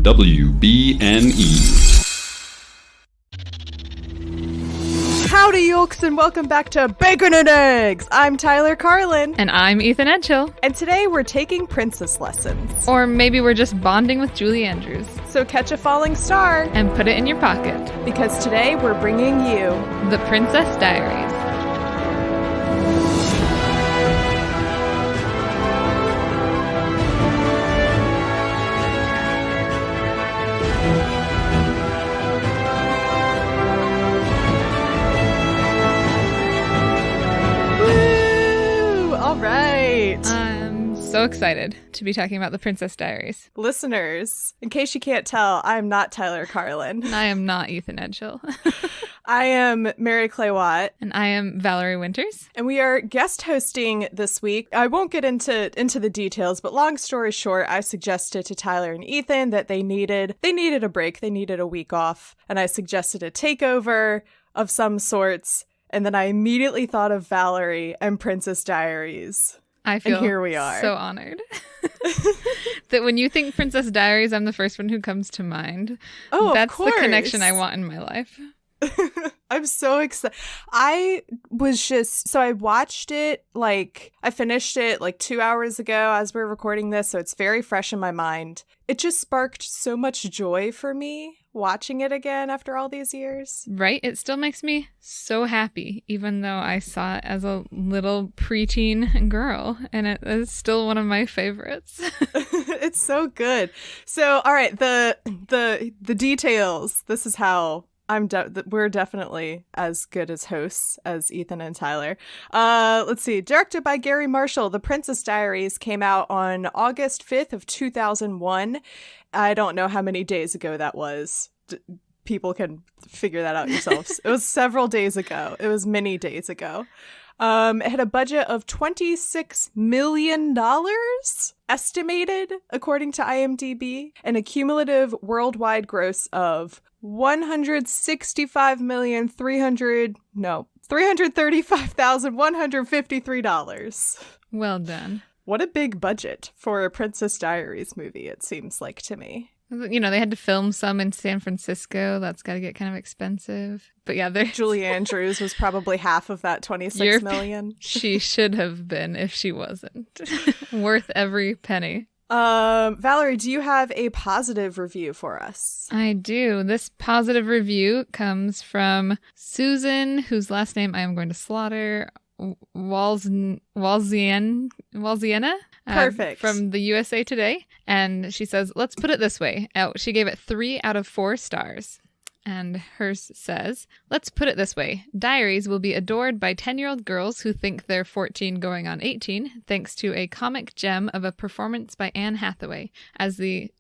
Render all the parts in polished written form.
WBNE. Howdy, yolks, and welcome back to Bacon and Eggs! I'm Tyler Carlin. And I'm Ethan Edgehill. And today we're taking princess lessons. Or maybe we're just bonding with Julie Andrews. So catch a falling star. And put it in your pocket. Because today we're bringing you... The Princess Diaries. I'm so excited to be talking about The Princess Diaries. Listeners, in case you can't tell, I am not Tyler Carlin. I am not Ethan Edgehill. I am Mary Clay Watt. And I am Valerie Winters. And we are guest hosting this week. I won't get into the details, but long story short, I suggested to Tyler and Ethan that they needed a break. They needed a week off. And I suggested a takeover of some sorts. And then I immediately thought of Valerie and Princess Diaries. I feel and here we are. So honored that when you think Princess Diaries, I'm the first one who comes to mind. Oh, that's of course. The connection I want in my life. I'm so excited. I watched it, I finished it 2 hours ago as we're recording this, so it's very fresh in my mind. It just sparked so much joy for me watching it again after all these years. Right? It still makes me so happy, even though I saw it as a little preteen girl, and it is still one of my favorites. It's so good. So, all right, the details. This is how we're definitely as good as hosts as Ethan and Tyler. Let's see. Directed by Gary Marshall, The Princess Diaries came out on August 5th of 2001. I don't know how many days ago that was. People can figure that out yourselves. It was several days ago. It was many days ago. It had a budget of $26 million estimated, according to IMDb, and a cumulative worldwide gross of $335,153. Well done. What a big budget for a Princess Diaries movie, it seems like to me. You know, they had to film some in San Francisco. That's got to get kind of expensive. But yeah, Julie Andrews was probably half of that $26 million. She should have been if she wasn't. Worth every penny. Valerie, do you have a positive review for us? I do. This positive review comes from Susan, whose last name I am going to slaughter, Walziena? Perfect. From the USA Today. And she says, let's put it this way. She gave it 3 out of 4 stars. And hers says, let's put it this way. Diaries will be adored by 10-year-old girls who think they're 14 going on 18, thanks to a comic gem of a performance by Anne Hathaway, as the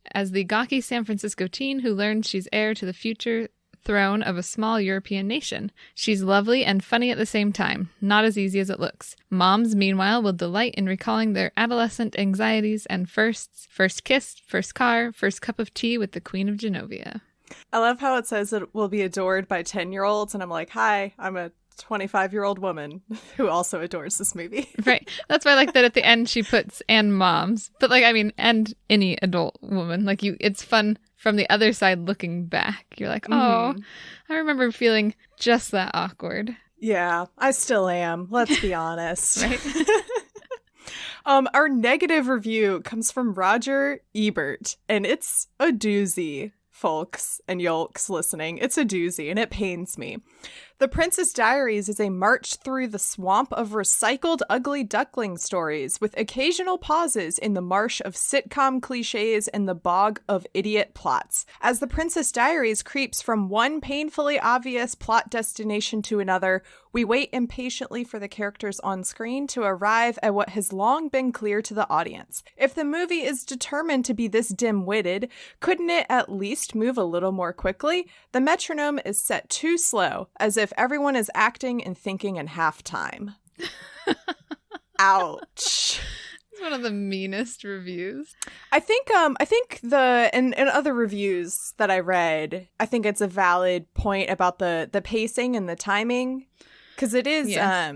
gawky San Francisco teen who learns she's heir to the future throne of a small European nation. She's lovely and funny at the same time, not as easy as it looks. Moms, meanwhile, will delight in recalling their adolescent anxieties and firsts: first kiss, first car, first cup of tea with the Queen of Genovia. I love how it says it will be adored by 10-year-olds, and I'm like, hi, I'm a 25-year-old woman who also adores this movie. Right. That's why I like that at the end she puts and moms. But and any adult woman. It's fun from the other side looking back. You're like, oh, I remember feeling just that awkward. Yeah, I still am. Let's be honest. Right? Our negative review comes from Roger Ebert, and it's a doozy. Folks and yolks listening, it's a doozy, and it pains me. The Princess Diaries is a march through the swamp of recycled ugly duckling stories, with occasional pauses in the marsh of sitcom cliches and the bog of idiot plots. As the Princess Diaries creeps from one painfully obvious plot destination to another, we wait impatiently for the characters on screen to arrive at what has long been clear to the audience. If the movie is determined to be this dim-witted, couldn't it at least move a little more quickly? The metronome is set too slow, as if everyone is acting and thinking in half time. Ouch. It's one of the meanest reviews. I think in other reviews that I read, I think it's a valid point about the pacing and the timing, because it is yes.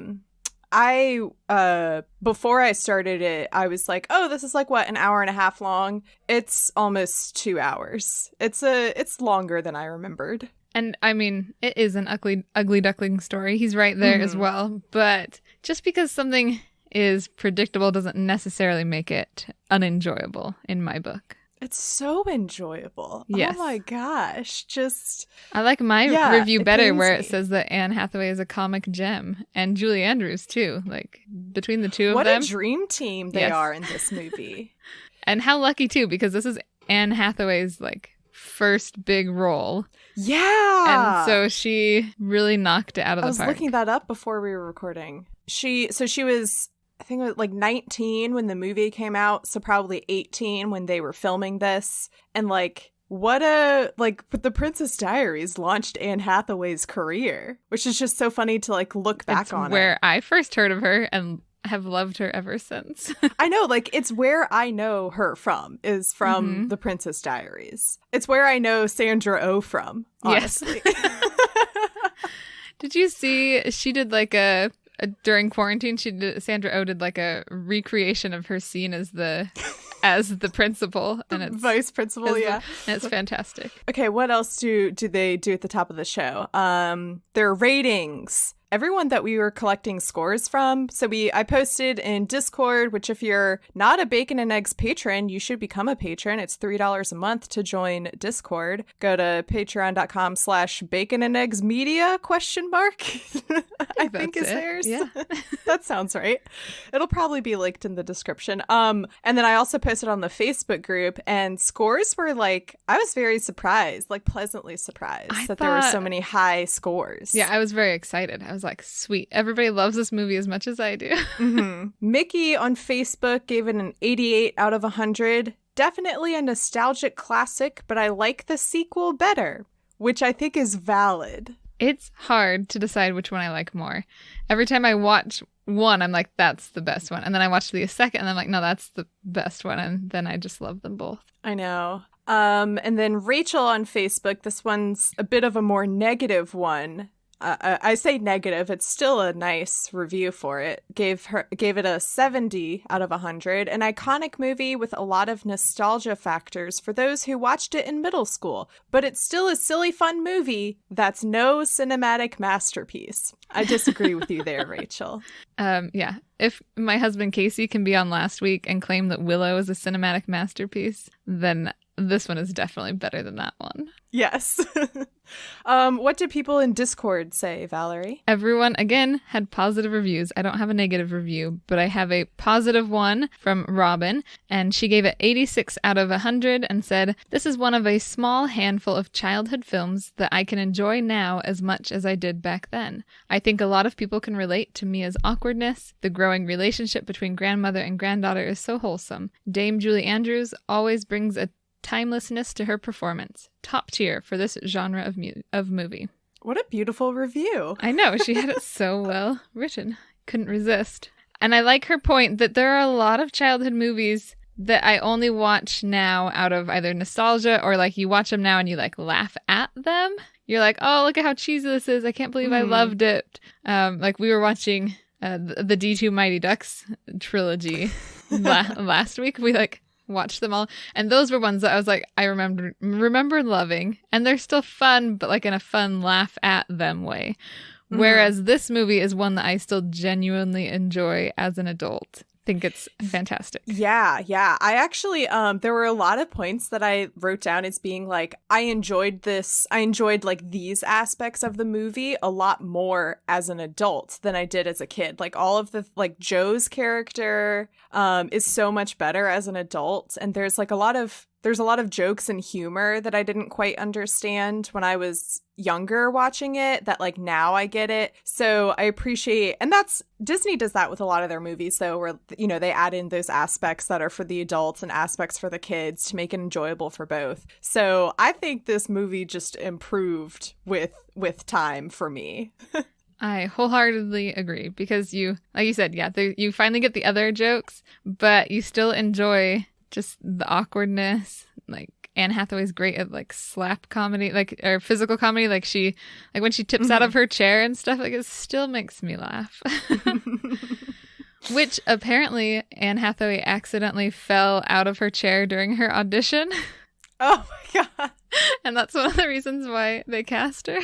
Before I started it, I was like, oh, this is like what, an hour and a half long. It's almost 2 hours. It's longer than I remembered. And I mean, it is an ugly duckling story. He's right there as well. But just because something is predictable doesn't necessarily make it unenjoyable in my book. It's so enjoyable. Yes. Oh my gosh. Just I like my review better where it says that Anne Hathaway is a comic gem, and Julie Andrews too. Like between the two of them. What a dream team they are in this movie. And how lucky too, because this is Anne Hathaway's like first big role. Yeah. And so she really knocked it out of the park. I was looking that up before we were recording. She was, I think it was like 19 when the movie came out, so probably 18 when they were filming this. And like, but The Princess Diaries launched Anne Hathaway's career, which is just so funny to like look back on. Where I first heard of her and have loved her ever since. I know, like, it's where I know her from, is from The Princess Diaries. It's where I know Sandra Oh from, honestly. Yes. Did you see, she did like during quarantine, Sandra Oh did like a recreation of her scene as the principal, and it's vice principal, and it's fantastic. Okay, what else do they do at the top of the show? Their ratings. Everyone that we were collecting scores from. So I posted in Discord, which if you're not a Bacon and Eggs patron, you should become a patron. It's $3 a month to join Discord. Go to patreon.com/baconandeggsmedia ? I think is theirs. Yeah. That sounds right. It'll probably be linked in the description. And then I also posted on the Facebook group, and scores were like, I was very surprised, like pleasantly surprised there were so many high scores. Yeah, I was very excited. I was like, sweet. Everybody loves this movie as much as I do. Mickey on Facebook gave it an 88 out of 100. Definitely a nostalgic classic, but I like the sequel better, which I think is valid. It's hard to decide which one I like more. Every time I watch one, I'm like, that's the best one. And then I watch the second, and I'm like, no, that's the best one. And then I just love them both. I know. And then Rachel on Facebook, this one's a bit of a more negative one. I say negative, it's still a nice review for it. Gave it a 70 out of 100. An iconic movie with a lot of nostalgia factors for those who watched it in middle school. But it's still a silly, fun movie that's no cinematic masterpiece. I disagree with you there, Rachel. Yeah. If my husband Casey can be on last week and claim that Willow is a cinematic masterpiece, then this one is definitely better than that one. Yes. What did people in Discord say, Valerie? Everyone, again, had positive reviews. I don't have a negative review, but I have a positive one from Robin, and she gave it 86 out of 100 and said, "This is one of a small handful of childhood films that I can enjoy now as much as I did back then. I think a lot of people can relate to Mia's awkwardness. The growing relationship between grandmother and granddaughter is so wholesome. Dame Julie Andrews always brings a timelessness to her performance. Top tier for this genre of movie." What a beautiful review. I know, she had it so well written. Couldn't resist. And I like her point that there are a lot of childhood movies that I only watch now out of either nostalgia or like you watch them now and you like laugh at them. You're like, oh, look at how cheesy this is. I can't believe I loved it. Like we were watching the D2 Mighty Ducks trilogy last week. We like watched them all, and those were ones that I was like, I remember loving, and they're still fun, but like in a fun laugh at them way. Whereas this movie is one that I still genuinely enjoy as an adult. Think it's fantastic. Yeah. I actually, there were a lot of points that I wrote down as being like, I enjoyed like these aspects of the movie a lot more as an adult than I did as a kid. Like all of the, like Joe's character is so much better as an adult. And there's a lot of jokes and humor that I didn't quite understand when I was younger watching it, that like now I get it. So I appreciate, and that's, Disney does that with a lot of their movies though, where, you know, they add in those aspects that are for the adults and aspects for the kids to make it enjoyable for both. So I think this movie just improved with time for me. I wholeheartedly agree, because you, like you said, yeah, you finally get the other jokes, but you still enjoy just the awkwardness, like, Anne Hathaway's great at like slap comedy, like or physical comedy. Like when she tips out of her chair and stuff, like it still makes me laugh. Which apparently Anne Hathaway accidentally fell out of her chair during her audition. Oh my God. And that's one of the reasons why they cast her.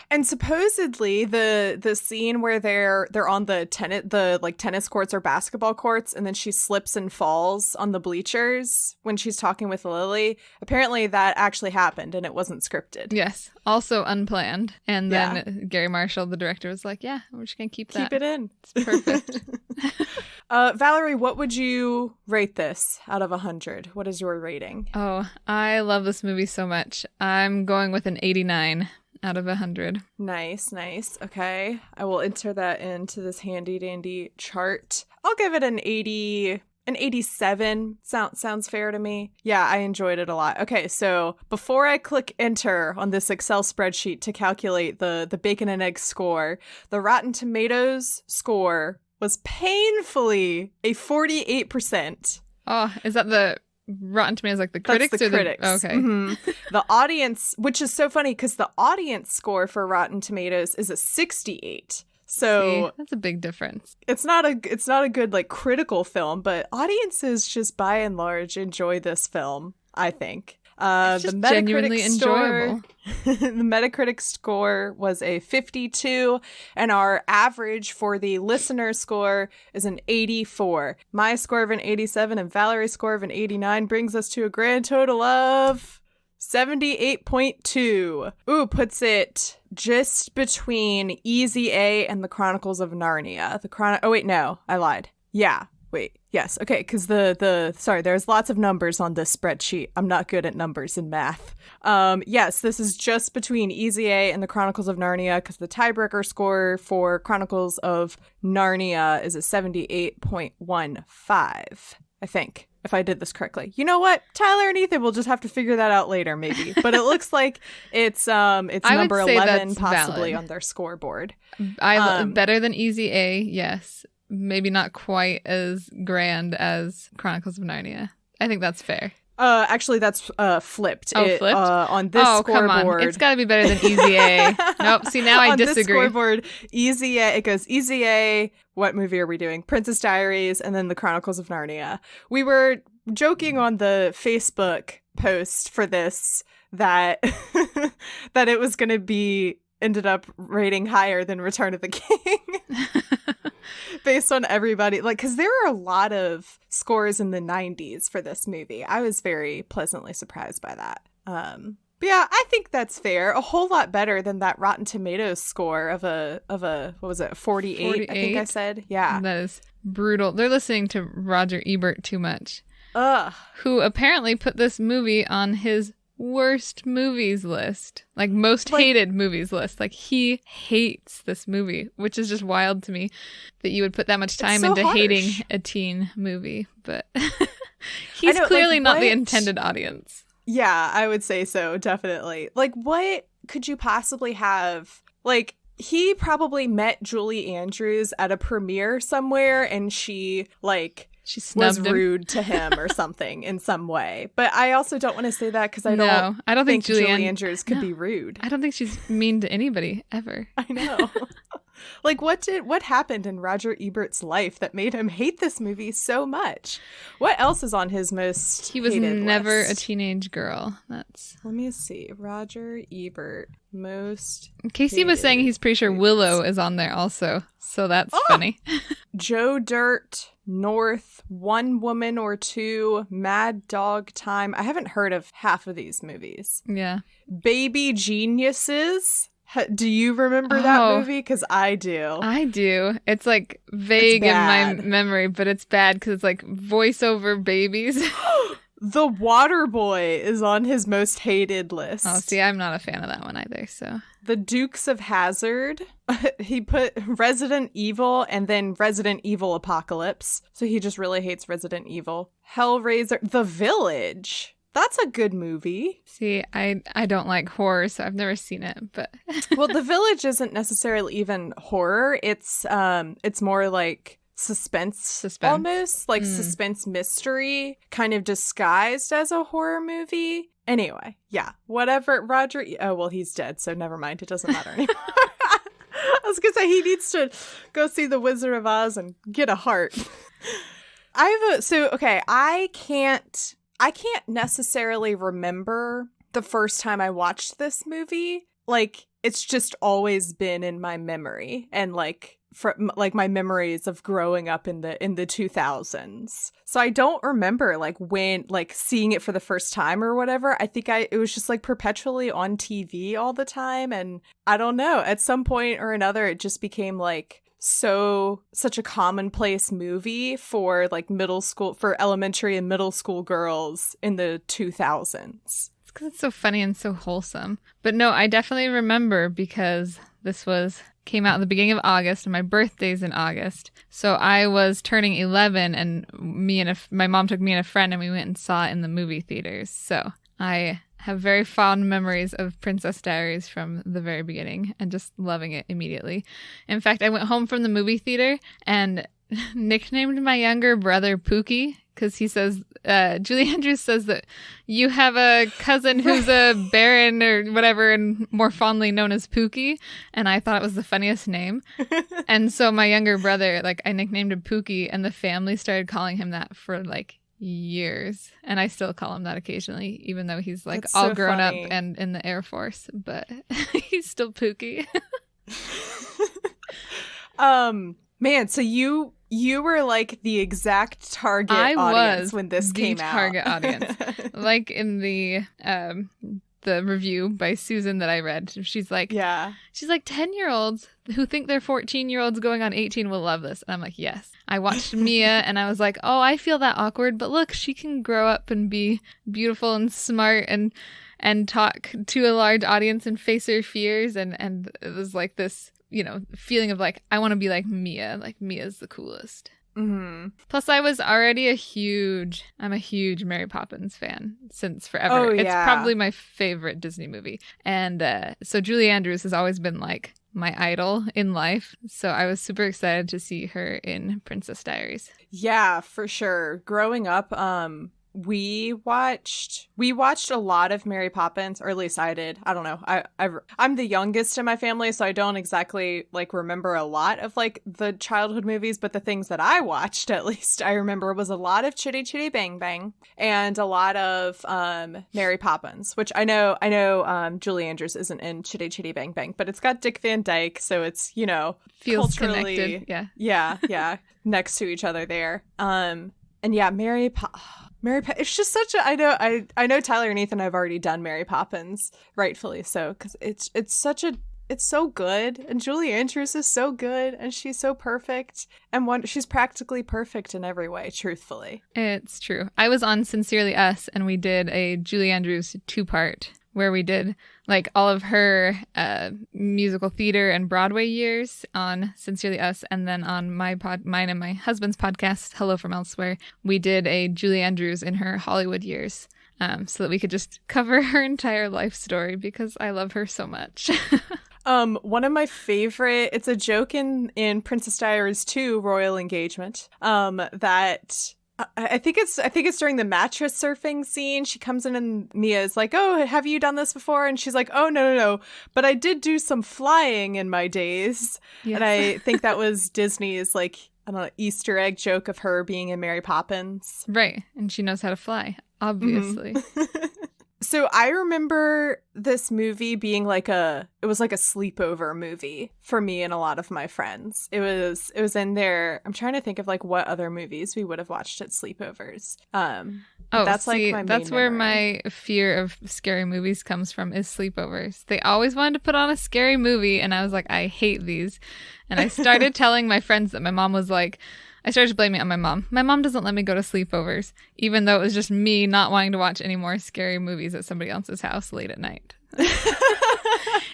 And supposedly the scene where they're on the tennis courts or basketball courts, and then she slips and falls on the bleachers when she's talking with Lily. Apparently that actually happened and it wasn't scripted. Yes, also unplanned. And then Gary Marshall, the director, was like, "Yeah, we're just gonna keep that. Keep it in. It's perfect." Valerie, what would you rate this out of 100? What is your rating? Oh, I love this movie so much. I'm going with an 89. Out of 100. Nice. Okay. I will enter that into this handy dandy chart. I'll give it an 80, an 87. Sounds fair to me. Yeah, I enjoyed it a lot. Okay, so before I click enter on this Excel spreadsheet to calculate the Bacon and Egg score, the Rotten Tomatoes score was painfully a 48%. Oh, is that the Rotten Tomatoes, like the critics? That's the critics. Okay. Mm-hmm. The audience, which is so funny because the audience score for Rotten Tomatoes is a 68. So see, that's a big difference. It's not a good like critical film, but audiences just by and large enjoy this film, I think. It's just genuinely enjoyable. The Metacritic score was a 52, and our average for the listener score is an 84. My score of an 87 and Valerie's score of an 89 brings us to a grand total of 78.2. Ooh, puts it just between Easy A and The Chronicles of Narnia. Oh wait, no, I lied. Yeah. Wait, yes. Okay, because sorry, there's lots of numbers on this spreadsheet. I'm not good at numbers in math. Yes, this is just between Easy A and The Chronicles of Narnia, because the tiebreaker score for Chronicles of Narnia is a 78.15, I think, if I did this correctly. You know what? Tyler and Ethan will just have to figure that out later, maybe. But it looks like it's number 11 possibly valid on their scoreboard. Better than Easy A, yes. Maybe not quite as grand as Chronicles of Narnia. I think that's fair. Actually, that's flipped. Oh, flipped? On this scoreboard. Come on. It's got to be better than Easy A. Nope. See, now I on disagree. This scoreboard, Easy A, it goes Easy A. What movie are we doing? Princess Diaries, and then The Chronicles of Narnia. We were joking on the Facebook post for this that that it was going to be ended up rating higher than Return of the King. Based on everybody, like, because there are a lot of scores in the 90s for this movie. I was very pleasantly surprised by that. But yeah, I think that's fair. A whole lot better than that Rotten Tomatoes score of a what was it, 48? I think I said. Yeah, that is brutal. They're listening to Roger Ebert too much. Ugh. Who apparently put this movie on his worst movies list, like most hated movies list. Like, he hates this movie, which is just wild to me that you would put that much time into hating a teen movie. But he's clearly not the intended audience. Yeah, I would say so, definitely. Like, what could you possibly have? Like, he probably met Julie Andrews at a premiere somewhere, and she was rude to him or something in some way. But I also don't want to say that because I don't think Julie Andrews could be rude. I don't think she's mean to anybody ever. I know. Like, what happened in Roger Ebert's life that made him hate this movie so much? What else is on his most He was hated never list? A teenage girl. Let me see. Roger Ebert most Casey was saying he's pretty sure Willow is on there also. So that's funny. Joe Dirt, North, One Woman or Two, Mad Dog Time. I haven't heard of half of these movies. Yeah. Baby Geniuses. Do you remember that movie? Because I do. I do. It's like vague in my memory, but it's bad because it's like voiceover babies. The Waterboy is on his most hated list. Oh, see, I'm not a fan of that one either, so. The Dukes of Hazzard. He put Resident Evil and then Resident Evil Apocalypse. So he just really hates Resident Evil. Hellraiser. The Village. That's a good movie. See, I don't like horror, so I've never seen it, but well, The Village isn't necessarily even horror. It's more like suspense. Almost like suspense mystery kind of disguised as a horror movie. Anyway, yeah, whatever. Roger, oh, well, he's dead, so never mind. It doesn't matter anymore. I was gonna say he needs to go see The Wizard of Oz and get a heart. I can't necessarily remember the first time I watched this movie. Like, it's just always been in my memory, and like my memories of growing up in the 2000s. So I don't remember like when like seeing it for the first time or whatever. I think it was just like perpetually on TV all the time, and I don't know, at some point or another it just became like such a commonplace movie for like for elementary and middle school girls in the 2000s. Because it's so funny and so wholesome. But no, I definitely remember because this came out at the beginning of August, and my birthday's in August. So I was turning 11, and my mom took me and a friend, and we went and saw it in the movie theaters. So I have very fond memories of Princess Diaries from the very beginning and just loving it immediately. In fact, I went home from the movie theater and nicknamed my younger brother Pookie, because he says, Julie Andrews says that you have a cousin who's a baron or whatever, and more fondly known as Pookie. And I thought it was the funniest name. And so my younger brother, like, I nicknamed him Pookie, and the family started calling him that for like years. And I still call him that occasionally, even though he's like all grown up and in the Air Force, but he's still Pookie. Man, so you were like the exact target audience when this came out. I was the target audience. Like in the review by Susan that I read, she's like 10-year-olds who think they're 14-year-olds going on 18 will love this. And I'm like, yes. I watched Mia and I was like, oh, I feel that awkward, but look, she can grow up and be beautiful and smart and talk to a large audience and face her fears. And it was like this, you know, feeling of like, I want to be like Mia. Like, Mia's the coolest. Mm-hmm. Plus, I was already I'm a huge Mary Poppins fan since forever. Oh, yeah. It's probably my favorite Disney movie. And so Julie Andrews has always been like my idol in life. So I was super excited to see her in Princess Diaries. Yeah, for sure. Growing up, we watched a lot of Mary Poppins, or at least I did. I don't know. I'm the youngest in my family, so I don't exactly like remember a lot of like the childhood movies, but the things that I watched, at least I remember, was a lot of Chitty Chitty Bang Bang and a lot of Mary Poppins, which I know Julie Andrews isn't in Chitty Chitty Bang Bang, but it's got Dick Van Dyke, so it's, you know, feels culturally connected. Yeah, next to each other there. And yeah, it's just such a, I know Tyler and Ethan have already done Mary Poppins, rightfully so, because it's so good, and Julie Andrews is so good, and she's so perfect, and she's practically perfect in every way, truthfully. It's true. I was on Sincerely Us, and we did a Julie Andrews 2-part where we did like all of her musical theater and Broadway years on Sincerely Us, and then on mine and my husband's podcast, Hello From Elsewhere, we did a Julie Andrews in her Hollywood years, so that we could just cover her entire life story because I love her so much. One of my favorite, it's a joke in Princess Diaries 2, Royal Engagement, that I think it's during the mattress surfing scene. She comes in and Mia's like, oh, have you done this before? And she's like, oh, no. But I did do some flying in my days. Yes. And I think that was Disney's like, I don't know, Easter egg joke of her being in Mary Poppins. Right. And she knows how to fly, obviously. Mm-hmm. So I remember this movie being like it was like a sleepover movie for me and a lot of my friends. It was in there. I'm trying to think of like what other movies we would have watched at sleepovers. That's where my fear of scary movies comes from, is sleepovers. They always wanted to put on a scary movie, and I was like, I hate these. And I started telling my friends that my mom was like, I started blaming it on my mom. My mom doesn't let me go to sleepovers, even though it was just me not wanting to watch any more scary movies at somebody else's house late at night.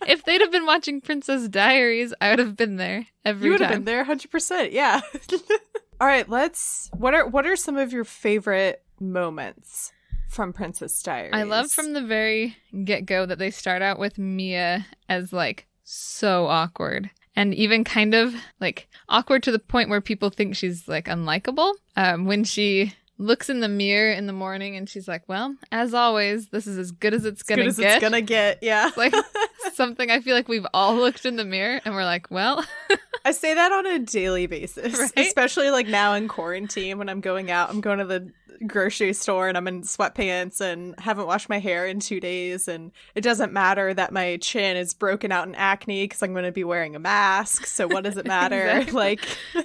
If they'd have been watching Princess Diaries, I would have been there every time. You would have been there 100%, yeah. All right, what are some of your favorite moments from Princess Diaries? I love from the very get-go that they start out with Mia as like so awkward. and even kind of like awkward to the point where people think she's like unlikable. When she looks in the mirror in the morning and she's like, well, as always, this is as good as it's gonna get. It's gonna get, yeah. Like something I feel like we've all looked in the mirror and we're like, well. I say that on a daily basis, right? Especially like now in quarantine when I'm going out. I'm going to the grocery store and I'm in sweatpants and haven't washed my hair in 2 days, and it doesn't matter that my chin is broken out in acne because I'm going to be wearing a mask, so what does it matter? Exactly.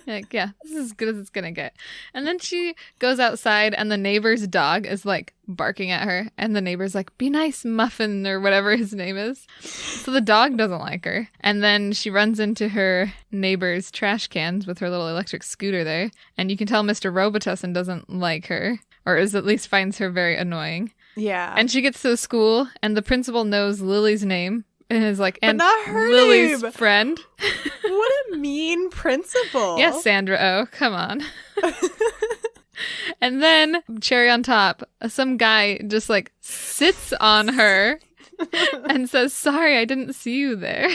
like yeah, this is as good as it's gonna get. And then she goes outside and the neighbor's dog is like barking at her, and the neighbor's like, be nice, Muffin, or whatever his name is. So the dog doesn't like her, and then she runs into her neighbor's trash cans with her little electric scooter there, and you can tell Mr. Robitussin doesn't like her, or at least finds her very annoying. Yeah. And she gets to the school and the principal knows Lily's name and is like, and not her Lily's name. Friend. What a mean principal. Yes, Sandra Oh, come on. And then, cherry on top, some guy just like sits on her and says, sorry, I didn't see you there.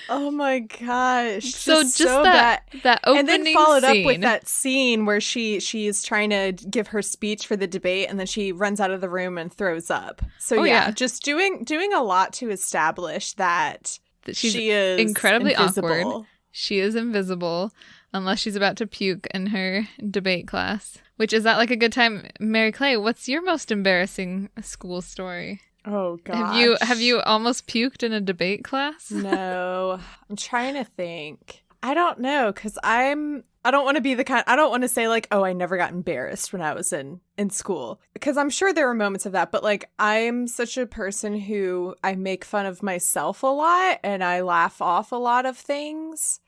Oh my gosh. So just that opening and then followed scene. up with that scene where she's trying to give her speech for the debate, and then she runs out of the room and throws up. So yeah, just doing a lot to establish that she is incredibly invisible. Awkward. She is invisible unless she's about to puke in her debate class. Which, is that like a good time? Mary Clay, what's your most embarrassing school story? Oh gosh. Have you almost puked in a debate class? No. I'm trying to think. I don't know, because I don't want to be the kind, I don't want to say like, oh, I never got embarrassed when I was in school, because I'm sure there were moments of that, but like I'm such a person who I make fun of myself a lot and I laugh off a lot of things.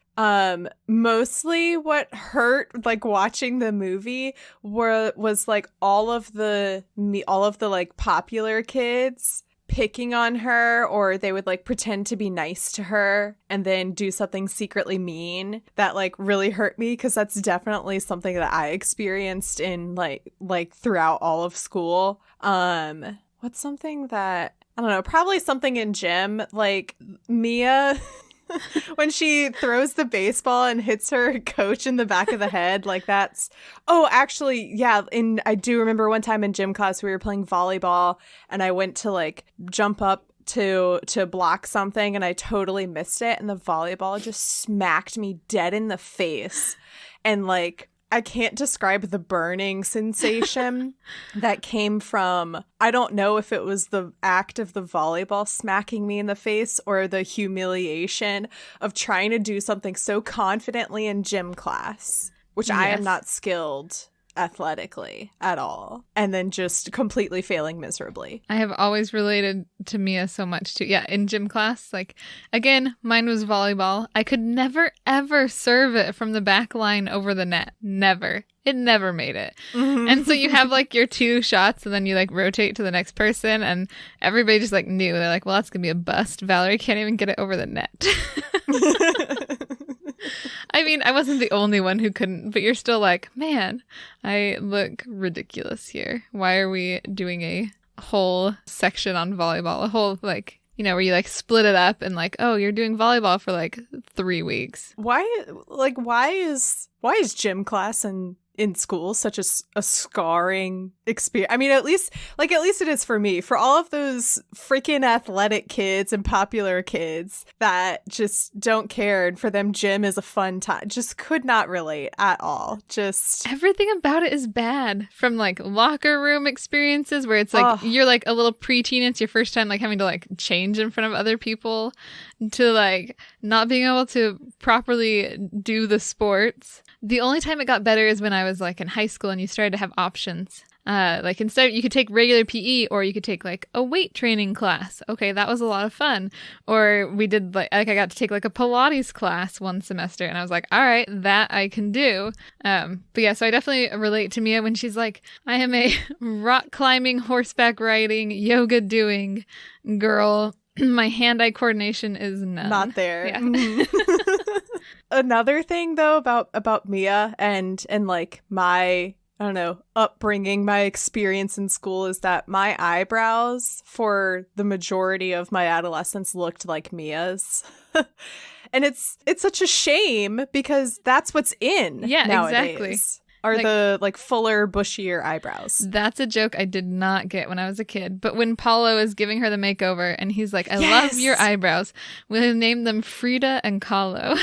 Mostly what hurt like watching the movie was like all of the like popular kids picking on her, or they would like pretend to be nice to her and then do something secretly mean that like really hurt me, because that's definitely something that I experienced in like throughout all of school. What's something that, I don't know, probably something in gym, like Mia when she throws the baseball and hits her coach in the back of the head, like that's, oh, actually, yeah. I do remember one time in gym class, we were playing volleyball and I went to like jump up to block something and I totally missed it. And the volleyball just smacked me dead in the face. And like, I can't describe the burning sensation that came from, I don't know if it was the act of the volleyball smacking me in the face or the humiliation of trying to do something so confidently in gym class, which I am not skilled athletically at all, and then just completely failing miserably. I have always related to Mia so much too. Yeah, in gym class, like, again, mine was volleyball. I could never ever serve it from the back line over the net. Never. It never made it. Mm-hmm. And so you have like your 2 shots and then you like rotate to the next person, and everybody just like knew. They're like, well, that's gonna be a bust. Valerie can't even get it over the net. I mean, I wasn't the only one who couldn't, but you're still like, man, I look ridiculous here. Why are we doing a whole section on volleyball? A whole, like, you know, where you like split it up and like, oh, you're doing volleyball for like 3 weeks. Why is gym class in school such a scarring experience? I mean, at least it is for me. For all of those freaking athletic kids and popular kids that just don't care, and for them gym is a fun time, just could not relate at all. Just everything about it is bad, from like locker room experiences where it's like you're like a little preteen, it's your first time like having to like change in front of other people, to like not being able to properly do the sports. The only time it got better is when I was like in high school and you started to have options. Like instead you could take regular PE, or you could take like a weight training class. Okay, that was a lot of fun. Or we did like I got to take like a Pilates class one semester, and I was like, all right, that I can do. But yeah, so I definitely relate to Mia when she's like, I am a rock climbing, horseback riding, yoga doing girl. My hand-eye coordination is none. Not there. Yeah. Mm-hmm. Another thing though about Mia and like my, I don't know, upbringing, my experience in school, is that my eyebrows for the majority of my adolescence looked like Mia's. And it's such a shame because that's what's in nowadays. Exactly. Are the like fuller, bushier eyebrows. That's a joke I did not get when I was a kid. But when Paulo is giving her the makeover and he's like, I love your eyebrows. We'll name them Frida and Kahlo.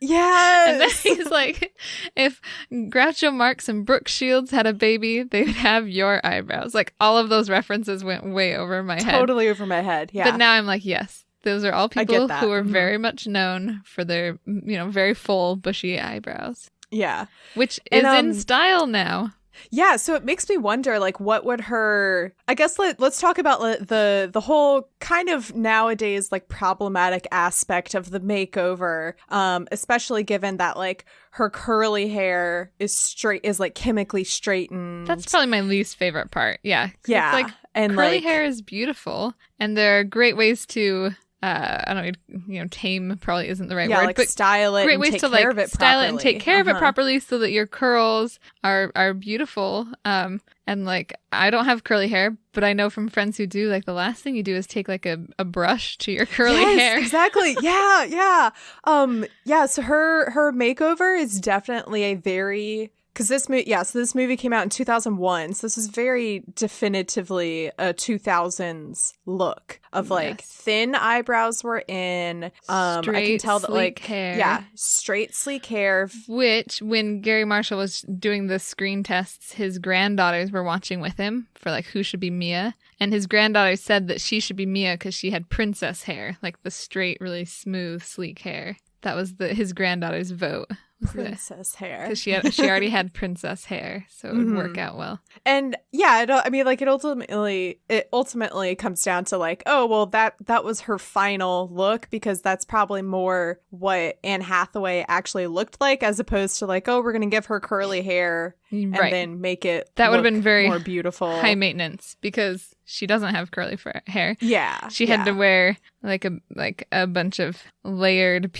Yes. And then he's like, if Groucho Marx and Brooke Shields had a baby, they would have your eyebrows. Like all of those references went way over my head. Totally over my head. Yeah. But now I'm like, yes, those are all people who are very much known for their, very full, bushy eyebrows. Yeah. Which is in style now. Yeah, so it makes me wonder, like, what would her... I guess let's talk about the whole kind of nowadays, like, problematic aspect of the makeover, especially given that, like, her curly hair is like, chemically straightened. That's probably my least favorite part, yeah. Yeah. It's like, and curly hair is beautiful, and there are great ways to... I don't know, tame probably isn't the right word, like but style it great and ways take to care like of it style properly. it and take care of it properly so that your curls are beautiful. And like I don't have curly hair, but I know from friends who do, like the last thing you do is take like a brush to your curly hair. Exactly. Yeah. So her makeover is definitely a very... Because this movie came out in 2001, so this is very definitively a 2000s look of like thin eyebrows were in. Straight, I can tell that like hair. Yeah, straight sleek hair. Which when Gary Marshall was doing the screen tests, his granddaughters were watching with him for like who should be Mia, and his granddaughter said that she should be Mia because she had princess hair, like the straight, really smooth, sleek hair. That was his granddaughter's vote. Princess hair, because she already had princess hair, so it would work out well. And yeah, it ultimately comes down to like, oh well, that was her final look, because that's probably more what Anne Hathaway actually looked like, as opposed to like, oh, we're gonna give her curly hair and then make it that would have been very more beautiful, high maintenance, because she doesn't have curly hair. Yeah, she had to wear like a bunch of layered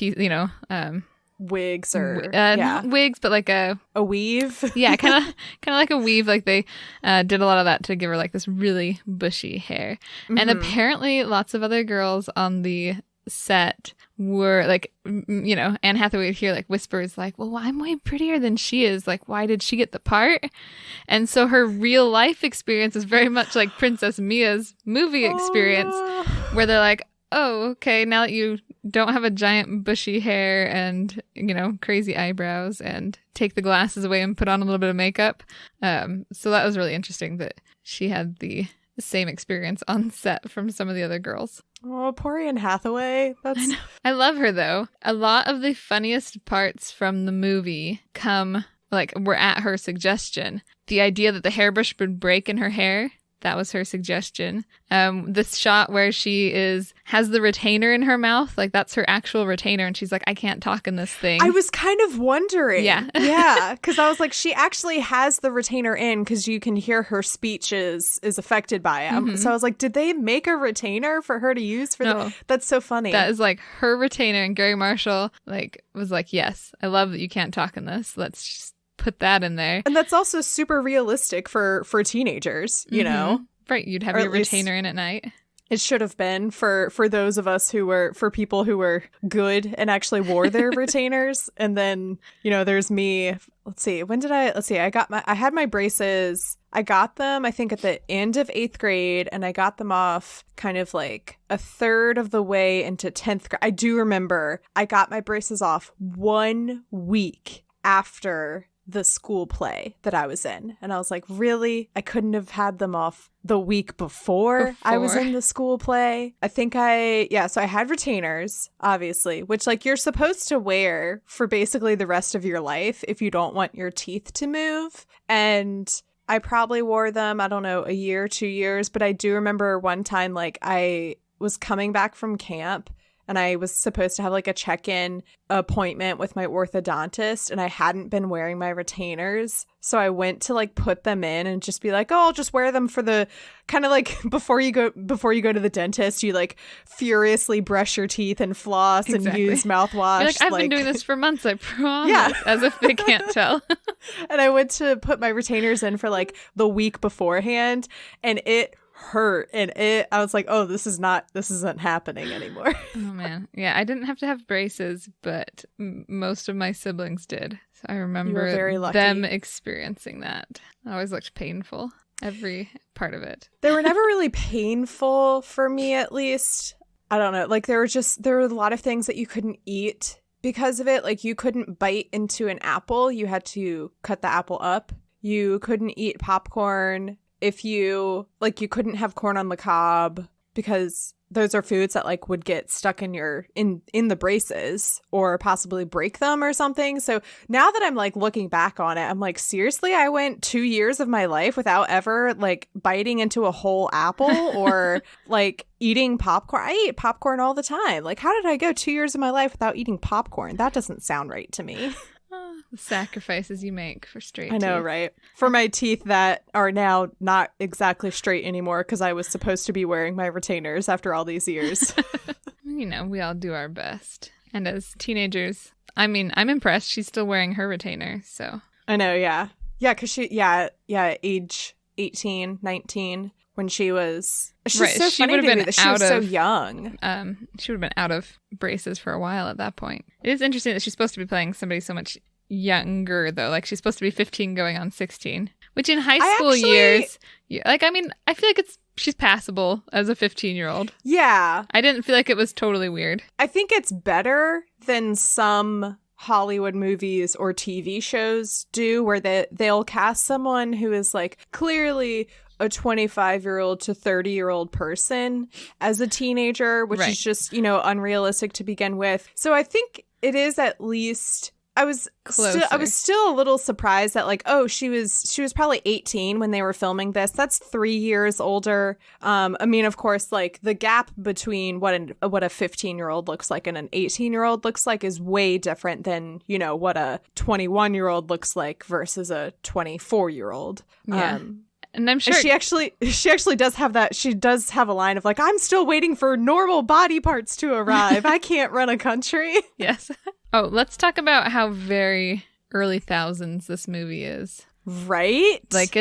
wigs or not wigs, but like a weave. Yeah, kind of like a weave. Like they did a lot of that to give her like this really bushy hair. And apparently lots of other girls on the set were like, Anne Hathaway would hear like whispers like, well, I'm way prettier than she is, like why did she get the part? And so her real life experience is very much like Princess Mia's movie experience, where they're like, oh, okay, now that you don't have a giant bushy hair and, crazy eyebrows, and take the glasses away and put on a little bit of makeup. So that was really interesting that she had the same experience on set from some of the other girls. Oh, poor Anne Hathaway. I love her, though. A lot of the funniest parts from the movie were at her suggestion. The idea that the hairbrush would break in her hair, that was her suggestion. This shot where she has the retainer in her mouth, like that's her actual retainer, and she's like, I can't talk in this thing. I was kind of wondering. Yeah. Because I was like, she actually has the retainer in, because you can hear her speech is affected by it. So I was like, did they make a retainer for her to use for that's so funny. That is like her retainer, and Gary Marshall was like, yes, I love that you can't talk in this. Let's just put that in there. And that's also super realistic for teenagers, you know? Right, you'd have your retainer in at night. It should have been for those of us for people who were good and actually wore their retainers. And then, there's me. Let's see, I had my braces. I got them, I think, at the end of 8th grade, and I got them off kind of like a third of the way into 10th grade. I do remember I got my braces off 1 week after the school play that I was in. And I was like, really? I couldn't have had them off the week before I was in the school play? I think so I had retainers, obviously, which like you're supposed to wear for basically the rest of your life if you don't want your teeth to move. And I probably wore them, I don't know, a year, 2 years. But I do remember one time, like I was coming back from camp, and I was supposed to have like a check-in appointment with my orthodontist, and I hadn't been wearing my retainers. So I went to like put them in and just be like, oh, I'll just wear them for the kind of like before you go to the dentist, you like furiously brush your teeth and floss and use mouthwash. You're like, I've been doing this for months, I promise. Yeah. As if they can't tell. And I went to put my retainers in for like the week beforehand, and it hurt, and I was like, oh, this isn't happening anymore. Oh man, yeah, I didn't have to have braces, but most of my siblings did. So I remember very lucky. them experiencing that. It always looked painful, every part of it. They were never really painful for me, at least. I don't know. Like there were a lot of things that you couldn't eat because of it. Like you couldn't bite into an apple. You had to cut the apple up. You couldn't eat popcorn. If you couldn't have corn on the cob because those are foods that like would get stuck in the braces or possibly break them or something. So now that I'm like looking back on it, I'm like, seriously, I went 2 years of my life without ever like biting into a whole apple or like eating popcorn. I eat popcorn all the time. Like, how did I go 2 years of my life without eating popcorn? That doesn't sound right to me. The sacrifices you make for straight I know, teeth. right? For my teeth that are now not exactly straight anymore because I was supposed to be wearing my retainers after all these years. You know, we all do our best. And as teenagers, I mean, I'm impressed she's still wearing her retainer, so. I know, yeah. Yeah, because age 18, 19, when she was... It's just so funny to me that she was so young. She would have been out of braces for a while at that point. It is interesting that she's supposed to be playing somebody so much younger, though. Like, she's supposed to be 15 going on 16. Which in high school years... Like, I mean, I feel like she's passable as a 15-year-old. Yeah. I didn't feel like it was totally weird. I think it's better than some Hollywood movies or TV shows do, where they'll cast someone who is, like, clearly a 25-year-old to 30-year-old person as a teenager, which is just, unrealistic to begin with. So I think it is at least... I was still a little surprised that like, oh, she was probably 18 when they were filming this. That's 3 years older. I mean, of course, like the gap between what a 15-year-old looks like and an 18-year-old looks like is way different than, what a 21-year-old looks like versus a 24-year-old. Yeah. And I'm sure she actually does have that. She does have a line of like, I'm still waiting for normal body parts to arrive. I can't run a country. Yes. Oh, let's talk about how very early thousands this movie is. Right? Like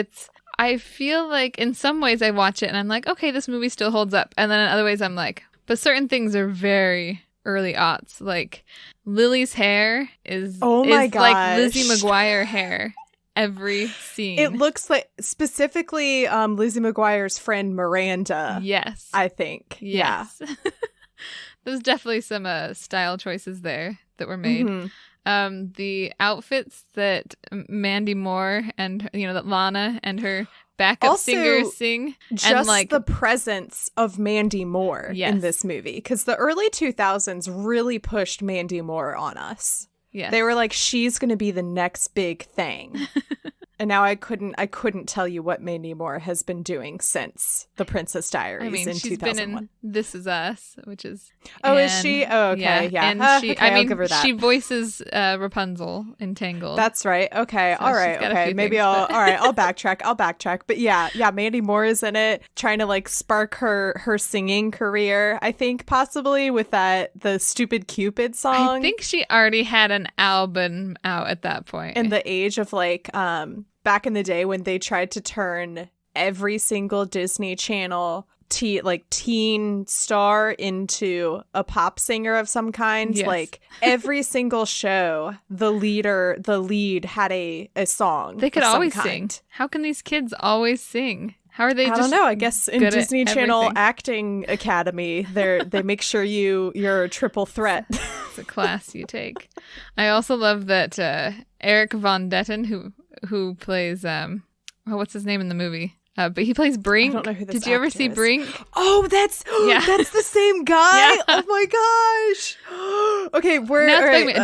I feel like in some ways I watch it and I'm like, okay, this movie still holds up. And then in other ways I'm like, but certain things are very early aughts. Like Lily's hair is like Lizzie McGuire hair. Every scene. It looks like specifically Lizzie McGuire's friend Miranda. Yes. I think. Yes. Yeah. There's definitely some style choices there that were made. Mm-hmm. The outfits that Mandy Moore and, that Lana and her backup singers sing. Just and like the presence of Mandy Moore in this movie. Because the early 2000s really pushed Mandy Moore on us. Yeah. They were like, she's going to be the next big thing. And now I couldn't tell you what Mandy Moore has been doing since The Princess Diaries in 2001. She's been in This Is Us, which is... Oh, is she? Oh, okay, yeah. And I'll give her that. She voices Rapunzel in Tangled. That's right. Okay, so all right, okay. Maybe I'll backtrack. But yeah, Mandy Moore is in it, trying to like spark her singing career, I think, possibly with the Stupid Cupid song. I think she already had an album out at that point. In the age of like... back in the day when they tried to turn every single Disney Channel teen star into a pop singer of some kind. Yes. Like every single show, the lead had a song. They could always sing. How can these kids always sing? How are they? I don't know. I guess in Disney Channel Acting Academy, they make sure you're a triple threat. It's a class you take. I also love that Eric Von Detten, who plays what's his name in the movie? But he plays Brink. I don't know who this Did you ever see is. Brink? Oh, that's the same guy. Yeah. Oh my gosh. Okay,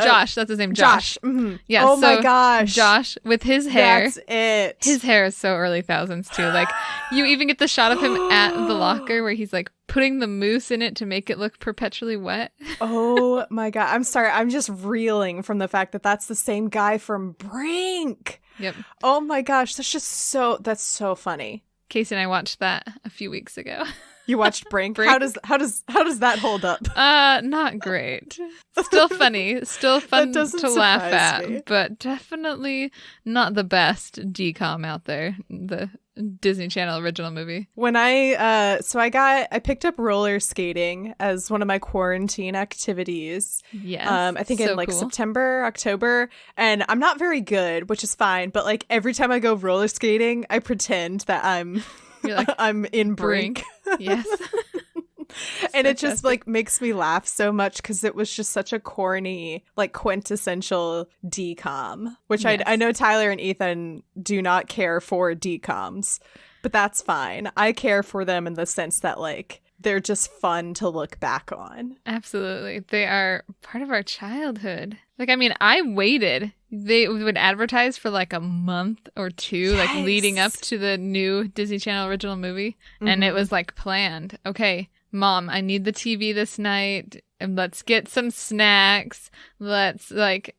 Josh. That's his name. Josh. Mm-hmm. Yeah. Oh my gosh. Josh with his hair. That's it. His hair is so early thousands too. Like you even get the shot of him at the locker where he's like putting the mousse in it to make it look perpetually wet. Oh my god. I'm sorry. I'm just reeling from the fact that that's the same guy from Brink. Yep. Oh my gosh, that's so funny. Casey and I watched that a few weeks ago. You watched Brink? How does that hold up? Not great. Still funny. Still fun to laugh at, but definitely not the best DCOM out there. The Disney Channel original movie. When I picked up roller skating as one of my quarantine activities. Yes. I think in like cool. September, October, and I'm not very good, which is fine. But like every time I go roller skating, I pretend that You're like, I'm in Brink. Yes. And it just like makes me laugh so much because it was just such a corny, like quintessential DCOM, which Yes. I know Tyler and Ethan do not care for DCOMs, but that's fine. I care for them in the sense that like they're just fun to look back on. Absolutely. They are part of our childhood. Like, I mean, I waited. They would advertise for like a month or two, like leading up to the new Disney Channel original movie. And it was like planned. Okay, Mom, I need the TV this night. And let's get some snacks. Let's like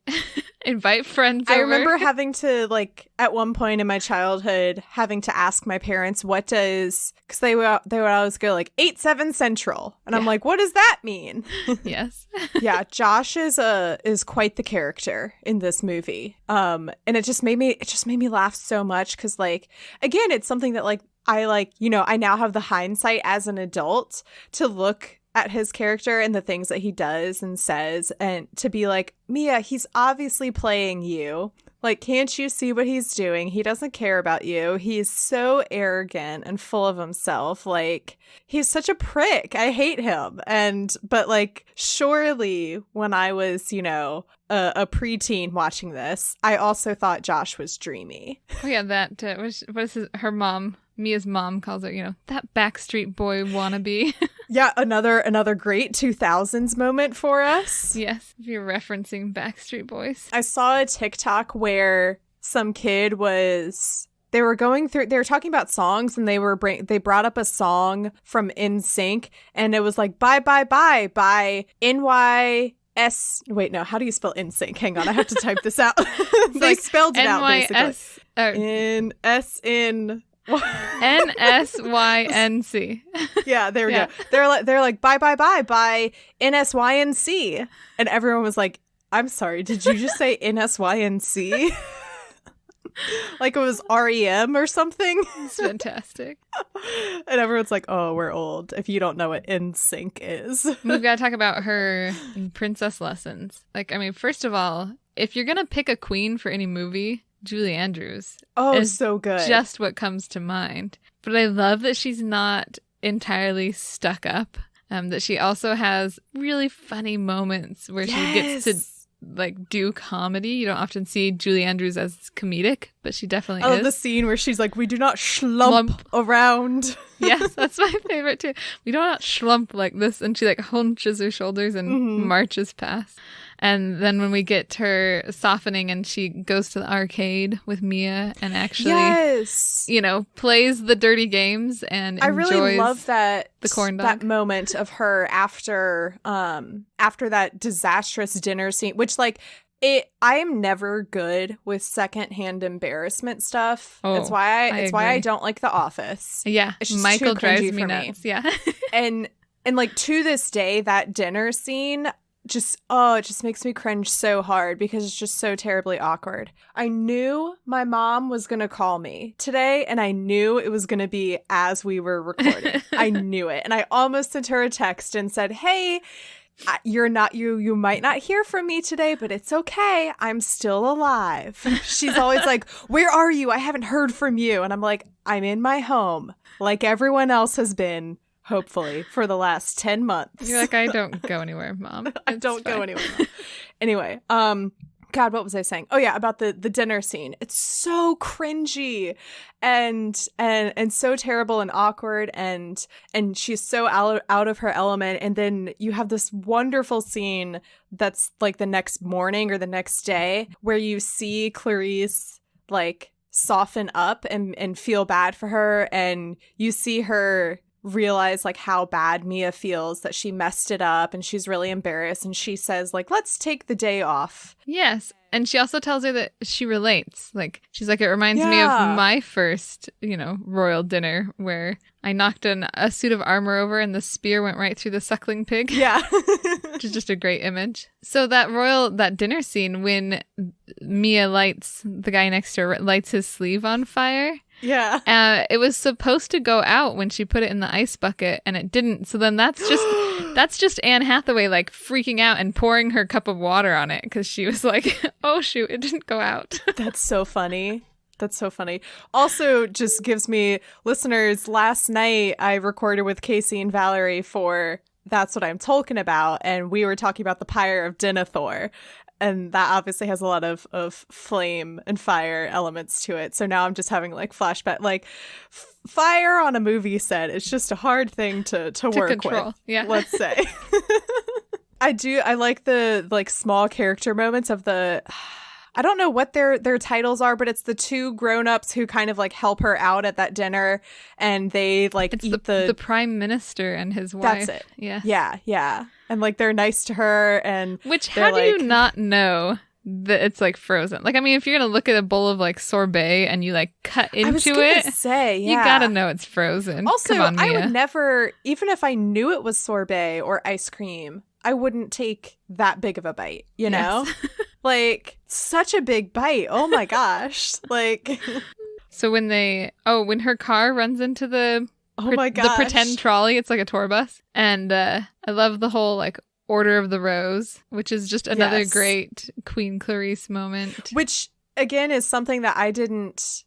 invite friends over. I remember having to like at one point in my childhood having to ask my parents because they would always go like 8-7 Central, and I'm like, what does that mean? Yes. Yeah, Josh is quite the character in this movie. And it just made me laugh so much because like again, it's something that like I like, you know, I now have the hindsight as an adult to look at his character and the things that he does and says and to be like, Mia, he's obviously playing you. Like, can't you see what he's doing? He doesn't care about you. He's so arrogant and full of himself. Like, he's such a prick. I hate him. But like, surely when I was, you know, a preteen watching this, I also thought Josh was dreamy. Oh yeah, that what is her mom? Mia's mom calls it, you know, that Backstreet Boy wannabe. Yeah, another great 2000s moment for us. Yes, if you're referencing Backstreet Boys. I saw a TikTok where some kid they were talking about songs, and they brought up a song from NSYNC, and it was like Bye Bye Bye by NYS. Wait, no, how do you spell NSYNC? Hang on, I have to type this out. They like spelled it out basically. NSYNC. Yeah, there we go. They're like Bye Bye Bye by NSYNC, and everyone was like, I'm sorry, did you just say NSYNC? Like it was REM or something. It's fantastic. And everyone's like, oh, we're old if you don't know what NSYNC is. We've got to talk about her princess lessons. Like, I mean, first of all, if you're gonna pick a queen for any movie, Julie Andrews. Oh, is so good. Just what comes to mind. But I love that she's not entirely stuck up. That she also has really funny moments where she gets to like do comedy. You don't often see Julie Andrews as comedic, but she definitely is. Oh, the scene where she's like, we do not slump around. Yes, that's my favorite too. We do not slump like this. And she like hunches her shoulders and marches past. And then when we get her softening and she goes to the arcade with Mia and actually, you know, plays the dirty games and enjoys. I really love the corn dog. That moment of her after that disastrous dinner scene, which like I am never good with secondhand embarrassment stuff. Oh, it's why I don't like The Office. Yeah, Michael drives me nuts. Yeah, and like to this day, that dinner scene. It just makes me cringe so hard because it's just so terribly awkward. I knew my mom was going to call me today, and I knew it was going to be as we were recording. I knew it. And I almost sent her a text and said, hey, you might not hear from me today, but it's okay. I'm still alive. She's always like, where are you? I haven't heard from you. And I'm like, I'm in my home like everyone else has been. Hopefully, for the last 10 months. You're like, I don't go anywhere, Mom. I don't go anywhere, Mom. Anyway, God, what was I saying? Oh yeah, about the dinner scene. It's so cringy and so terrible and awkward and she's so out of her element. And then you have this wonderful scene that's like the next morning or the next day where you see Clarice like soften up and feel bad for her, and you see her realize like how bad Mia feels that she messed it up, and she's really embarrassed, and she says like, let's take the day off. Yes. And she also tells her that she relates. Like, she's like, it reminds me of my first, you know, royal dinner where I knocked a suit of armor over and the spear went right through the suckling pig. Yeah. Which is just a great image. So that dinner scene when Mia the guy next to her lights his sleeve on fire. Yeah. It was supposed to go out when she put it in the ice bucket, and it didn't. So then that's just Anne Hathaway like freaking out and pouring her cup of water on it because she was like, "Oh shoot, it didn't go out." That's so funny. That's so funny. Also, just gives me listeners. Last night, I recorded with Casey and Valerie for That's What I'm Tolkien About, and we were talking about the Pyre of Denethor. And that obviously has a lot of flame and fire elements to it. So now I'm just having like flashback, like fire on a movie set. It's just a hard thing to work control. with. Yeah. Let's say. I like the like small character moments of the, I don't know what their titles are, but it's the two grown-ups who kind of like help her out at that dinner, and they like eat the prime minister and his wife. That's it. Yeah. Yeah. And like they're nice to her, and how do you not know that it's like frozen? Like, I mean, if you're gonna look at a bowl of like sorbet and you like cut into I was gonna it, say, yeah, you gotta know it's frozen. Also, Come on, I Mia. would never, even if I knew it was sorbet or ice cream, I wouldn't take that big of a bite. You know, like such a big bite. Oh my gosh! Like, so when her car runs into the the pretend trolley, it's like a tour bus, and I love the whole like Order of the Rose, which is just another great Queen Clarice moment. Which again is something that I didn't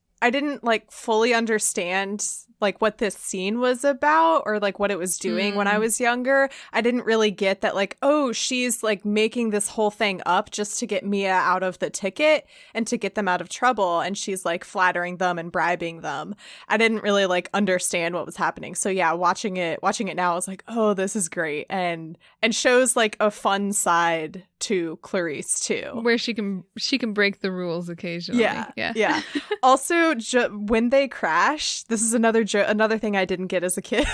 like fully understand like what this scene was about or like what it was doing when I was younger. I didn't really get that like, oh, she's like making this whole thing up just to get Mia out of the ticket and to get them out of trouble, and she's like flattering them and bribing them. I didn't really like understand what was happening. So yeah, watching it now, I was like, oh, this is great, and shows like a fun side to Clarice too, where she can break the rules occasionally. Yeah. Also, when they crash, this is another thing I didn't get as a kid.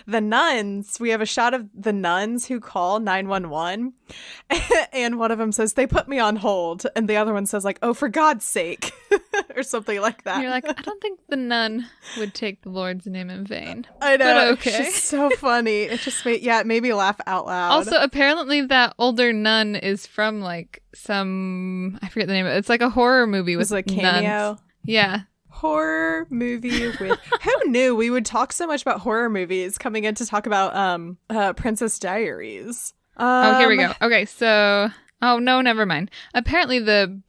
The nuns, we have a shot of the nuns who call 911, and one of them says, "They put me on hold," and the other one says like, "Oh, for God's sake," or something like that. And you're like, I don't think the nun would take the Lord's name in vain. I know. But okay. It's just so funny. It just made me laugh out loud. Also, apparently that older nun is from like I forget the name of it. It's like a horror movie with like cameo. Nuns. Yeah. Horror movie with who knew we would talk so much about horror movies coming in to talk about Princess Diaries. Here we go. Okay, so no, never mind. Apparently the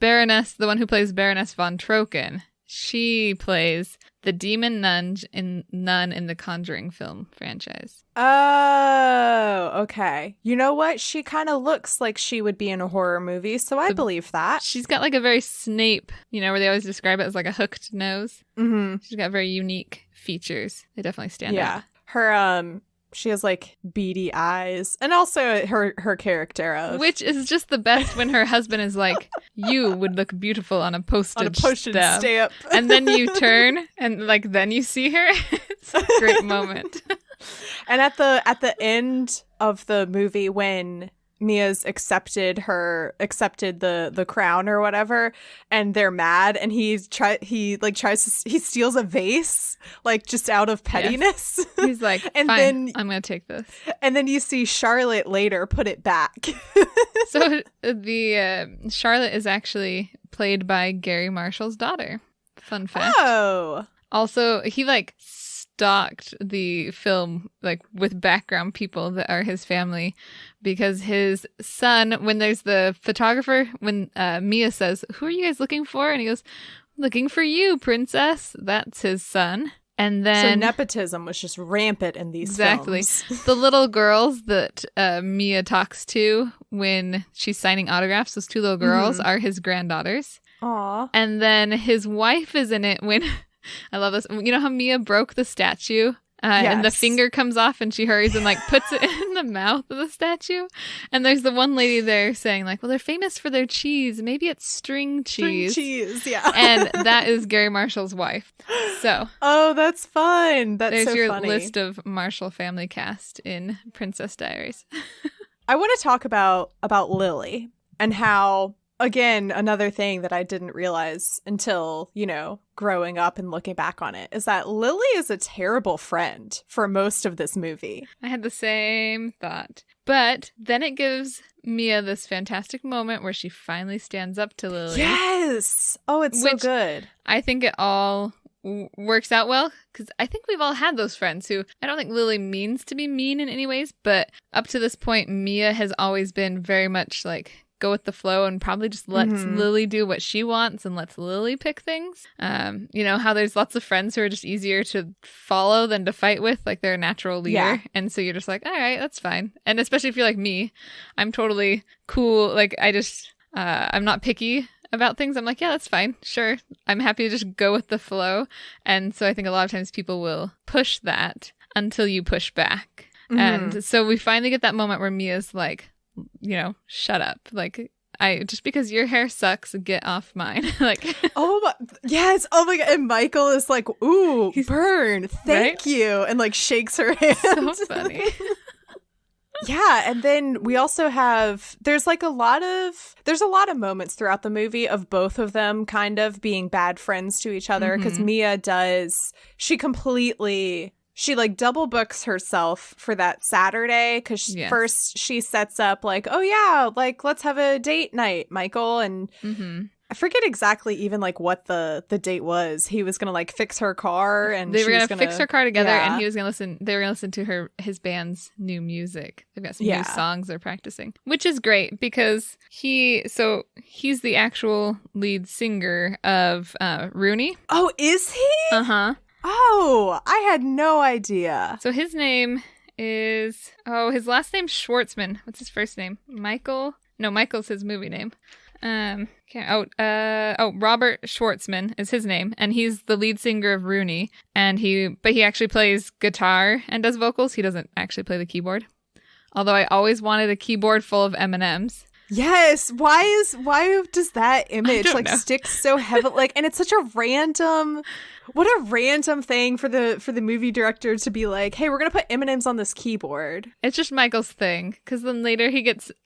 one who plays Baroness von Trocken, she plays the demon nun in the Conjuring film franchise. Oh, okay. You know what? She kind of looks like she would be in a horror movie, so I believe that. She's got like a very Snape, where they always describe it as like a hooked nose. Mm-hmm. She's got very unique features. They definitely stand out. Yeah. Her, she has like beady eyes, and also her character of, which is just the best when her husband is like, "You would look beautiful on a postage stamp," and then you turn and like then you see her. It's a great moment. And at the end of the movie, when Mia's accepted the crown or whatever, and they're mad, and he steals a vase like just out of pettiness. Yeah. He's like, and fine, then I'm gonna take this. And then you see Charlotte later put it back. So the Charlotte is actually played by Gary Marshall's daughter. Fun fact. Oh. Also, he like stalked the film like with background people that are his family, because his son, when there's the photographer, when Mia says, "Who are you guys looking for?" and he goes, "Looking for you, princess." That's his son. And then so nepotism was just rampant in these films. The little girls that Mia talks to when she's signing autographs, those two little girls, are his granddaughters. Aww. And then his wife is in it when I love this. You know how Mia broke the statue? Yes. And the finger comes off and she hurries and like puts it in the mouth of the statue. And there's the one lady there saying like, well, they're famous for their cheese. Maybe it's string cheese. String cheese, yeah. And that is Gary Marshall's wife. So. Oh, that's fun. That's there's your funny. List of Marshall family cast in Princess Diaries. I want to talk about Lily and how, again, another thing that I didn't realize until, growing up and looking back on it, is that Lily is a terrible friend for most of this movie. I had the same thought. But then it gives Mia this fantastic moment where she finally stands up to Lily. Yes! Oh, it's so good. I think it all works out well, because I think we've all had those friends who I don't think Lily means to be mean in any ways, but up to this point, Mia has always been very much like go with the flow and probably just lets Lily do what she wants and lets Lily pick things. You know how there's lots of friends who are just easier to follow than to fight with, like they're a natural leader. Yeah. And so you're just like, all right, that's fine. And especially if you're like me, I'm totally cool. Like I'm not picky about things. I'm like, yeah, that's fine. Sure. I'm happy to just go with the flow. And so I think a lot of times people will push that until you push back. And so we finally get that moment where Mia's like, you know, shut up. Like, just because your hair sucks, get off mine. Like, oh my, yes. Oh my God. And Michael is like, ooh, burn. Thank you. And like shakes her hand. So funny. Yeah, and then we also have there's a lot of moments throughout the movie of both of them kind of being bad friends to each other, because Mia she like double books herself for that Saturday, because first she sets up like, oh yeah, like let's have a date night, Michael, and I forget exactly even like what the date was. He was gonna like fix her car, and they were gonna fix her car together, and he was gonna listen. They were gonna listen to his band's new music. They've got some new songs they're practicing, which is great because he's the actual lead singer of Rooney. Oh, is he? Oh, I had no idea. So his name is his last name's Schwartzman. What's his first name? Michael? No, Michael's his movie name. Robert Schwartzman is his name, and he's the lead singer of Rooney, and he actually plays guitar and does vocals. He doesn't actually play the keyboard. Although I always wanted a keyboard full of M&Ms. Yes, why does that image stick so heavily, like, and it's such a random thing for the movie director to be like, hey, we're gonna put M&Ms on this keyboard. It's just Michael's thing, because then later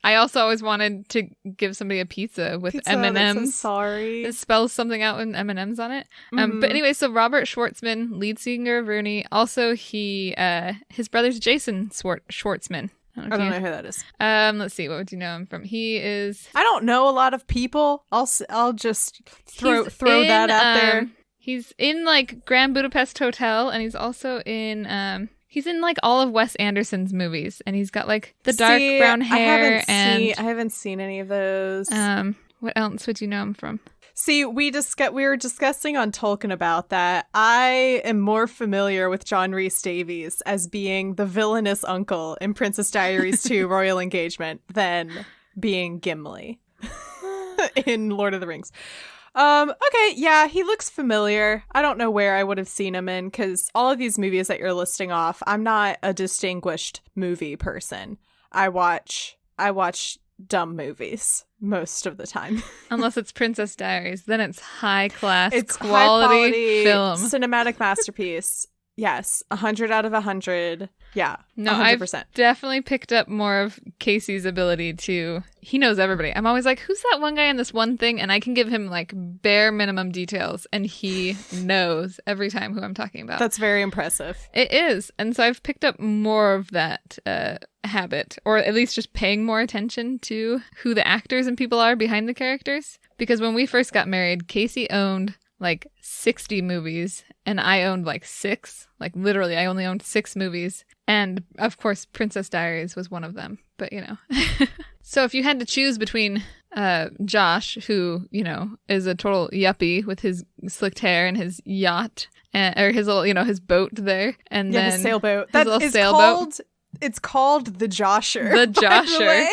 I also always wanted to give somebody a pizza with M&Ms. So sorry, it spells something out with M&Ms on it. But anyway, so Robert Schwartzman, lead singer of Rooney, also his brother's Jason Schwartzman. I don't know who that is. Let's see. What would you know him from? He is. I don't know a lot of people. I'll just throw that out there. He's in like Grand Budapest Hotel, and he's also in he's in like all of Wes Anderson's movies, and he's got like the dark brown hair. I haven't seen any of those. What else would you know him from? See, we were discussing on Tolkien about that. I am more familiar with John Rhys Davies as being the villainous uncle in Princess Diaries 2 Royal Engagement than being Gimli in Lord of the Rings. Okay, yeah, he looks familiar. I don't know where I would have seen him in, because all of these movies that you're listing off, I'm not a distinguished movie person. I watch dumb movies most of the time. Unless it's Princess Diaries, then it's high class, it's quality film, cinematic masterpiece. Yes, 100 out of 100. Yeah, no, 100%. I've definitely picked up more of Casey's ability he knows everybody. I'm always like, who's that one guy in this one thing? And I can give him like bare minimum details, and he knows every time who I'm talking about. That's very impressive. It is. And so I've picked up more of that habit, or at least just paying more attention to who the actors and people are behind the characters. Because when we first got married, Casey owned like 60 movies, and I owned like 6. Like literally, I only owned 6 movies. And of course, Princess Diaries was one of them. But, you know. So if you had to choose between Josh, who, you know, is a total yuppie with his slicked hair and his yacht, or his little, you know, his boat there. And then his sailboat. That is sailboat. It's called the Josher. The Josher.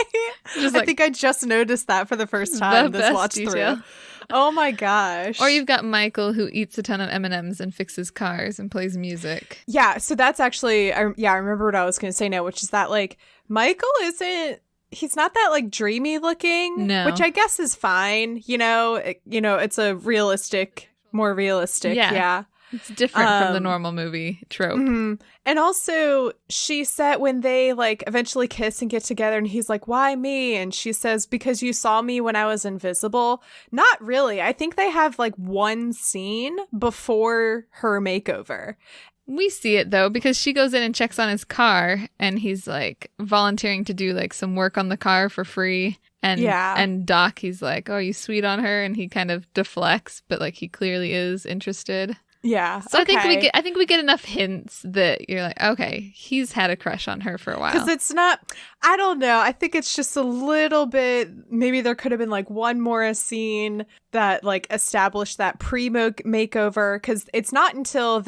I think I just noticed that for the first time this watch through. Oh my gosh. Or you've got Michael, who eats a ton of M&Ms and fixes cars and plays music. Yeah, so that's actually, I remember what I was going to say now, which is that like Michael he's not that like dreamy looking, which I guess is fine. You know, it's a more realistic. Yeah. It's different from the normal movie trope. Mm-hmm. And also, she said when they like eventually kiss and get together, and he's like, why me? And she says, because you saw me when I was invisible. Not really. I think they have like one scene before her makeover. We see it though, because she goes in and checks on his car, and he's like volunteering to do like some work on the car for free. And Doc, he's like, oh, you sweet on her? And he kind of deflects, but like he clearly is interested. Yeah. So okay. I think we get enough hints that you're like, okay, he's had a crush on her for a while. Because it's not, I don't know. I think it's just a little bit, maybe there could have been like one more scene that like established that pre-makeover. Because it's not until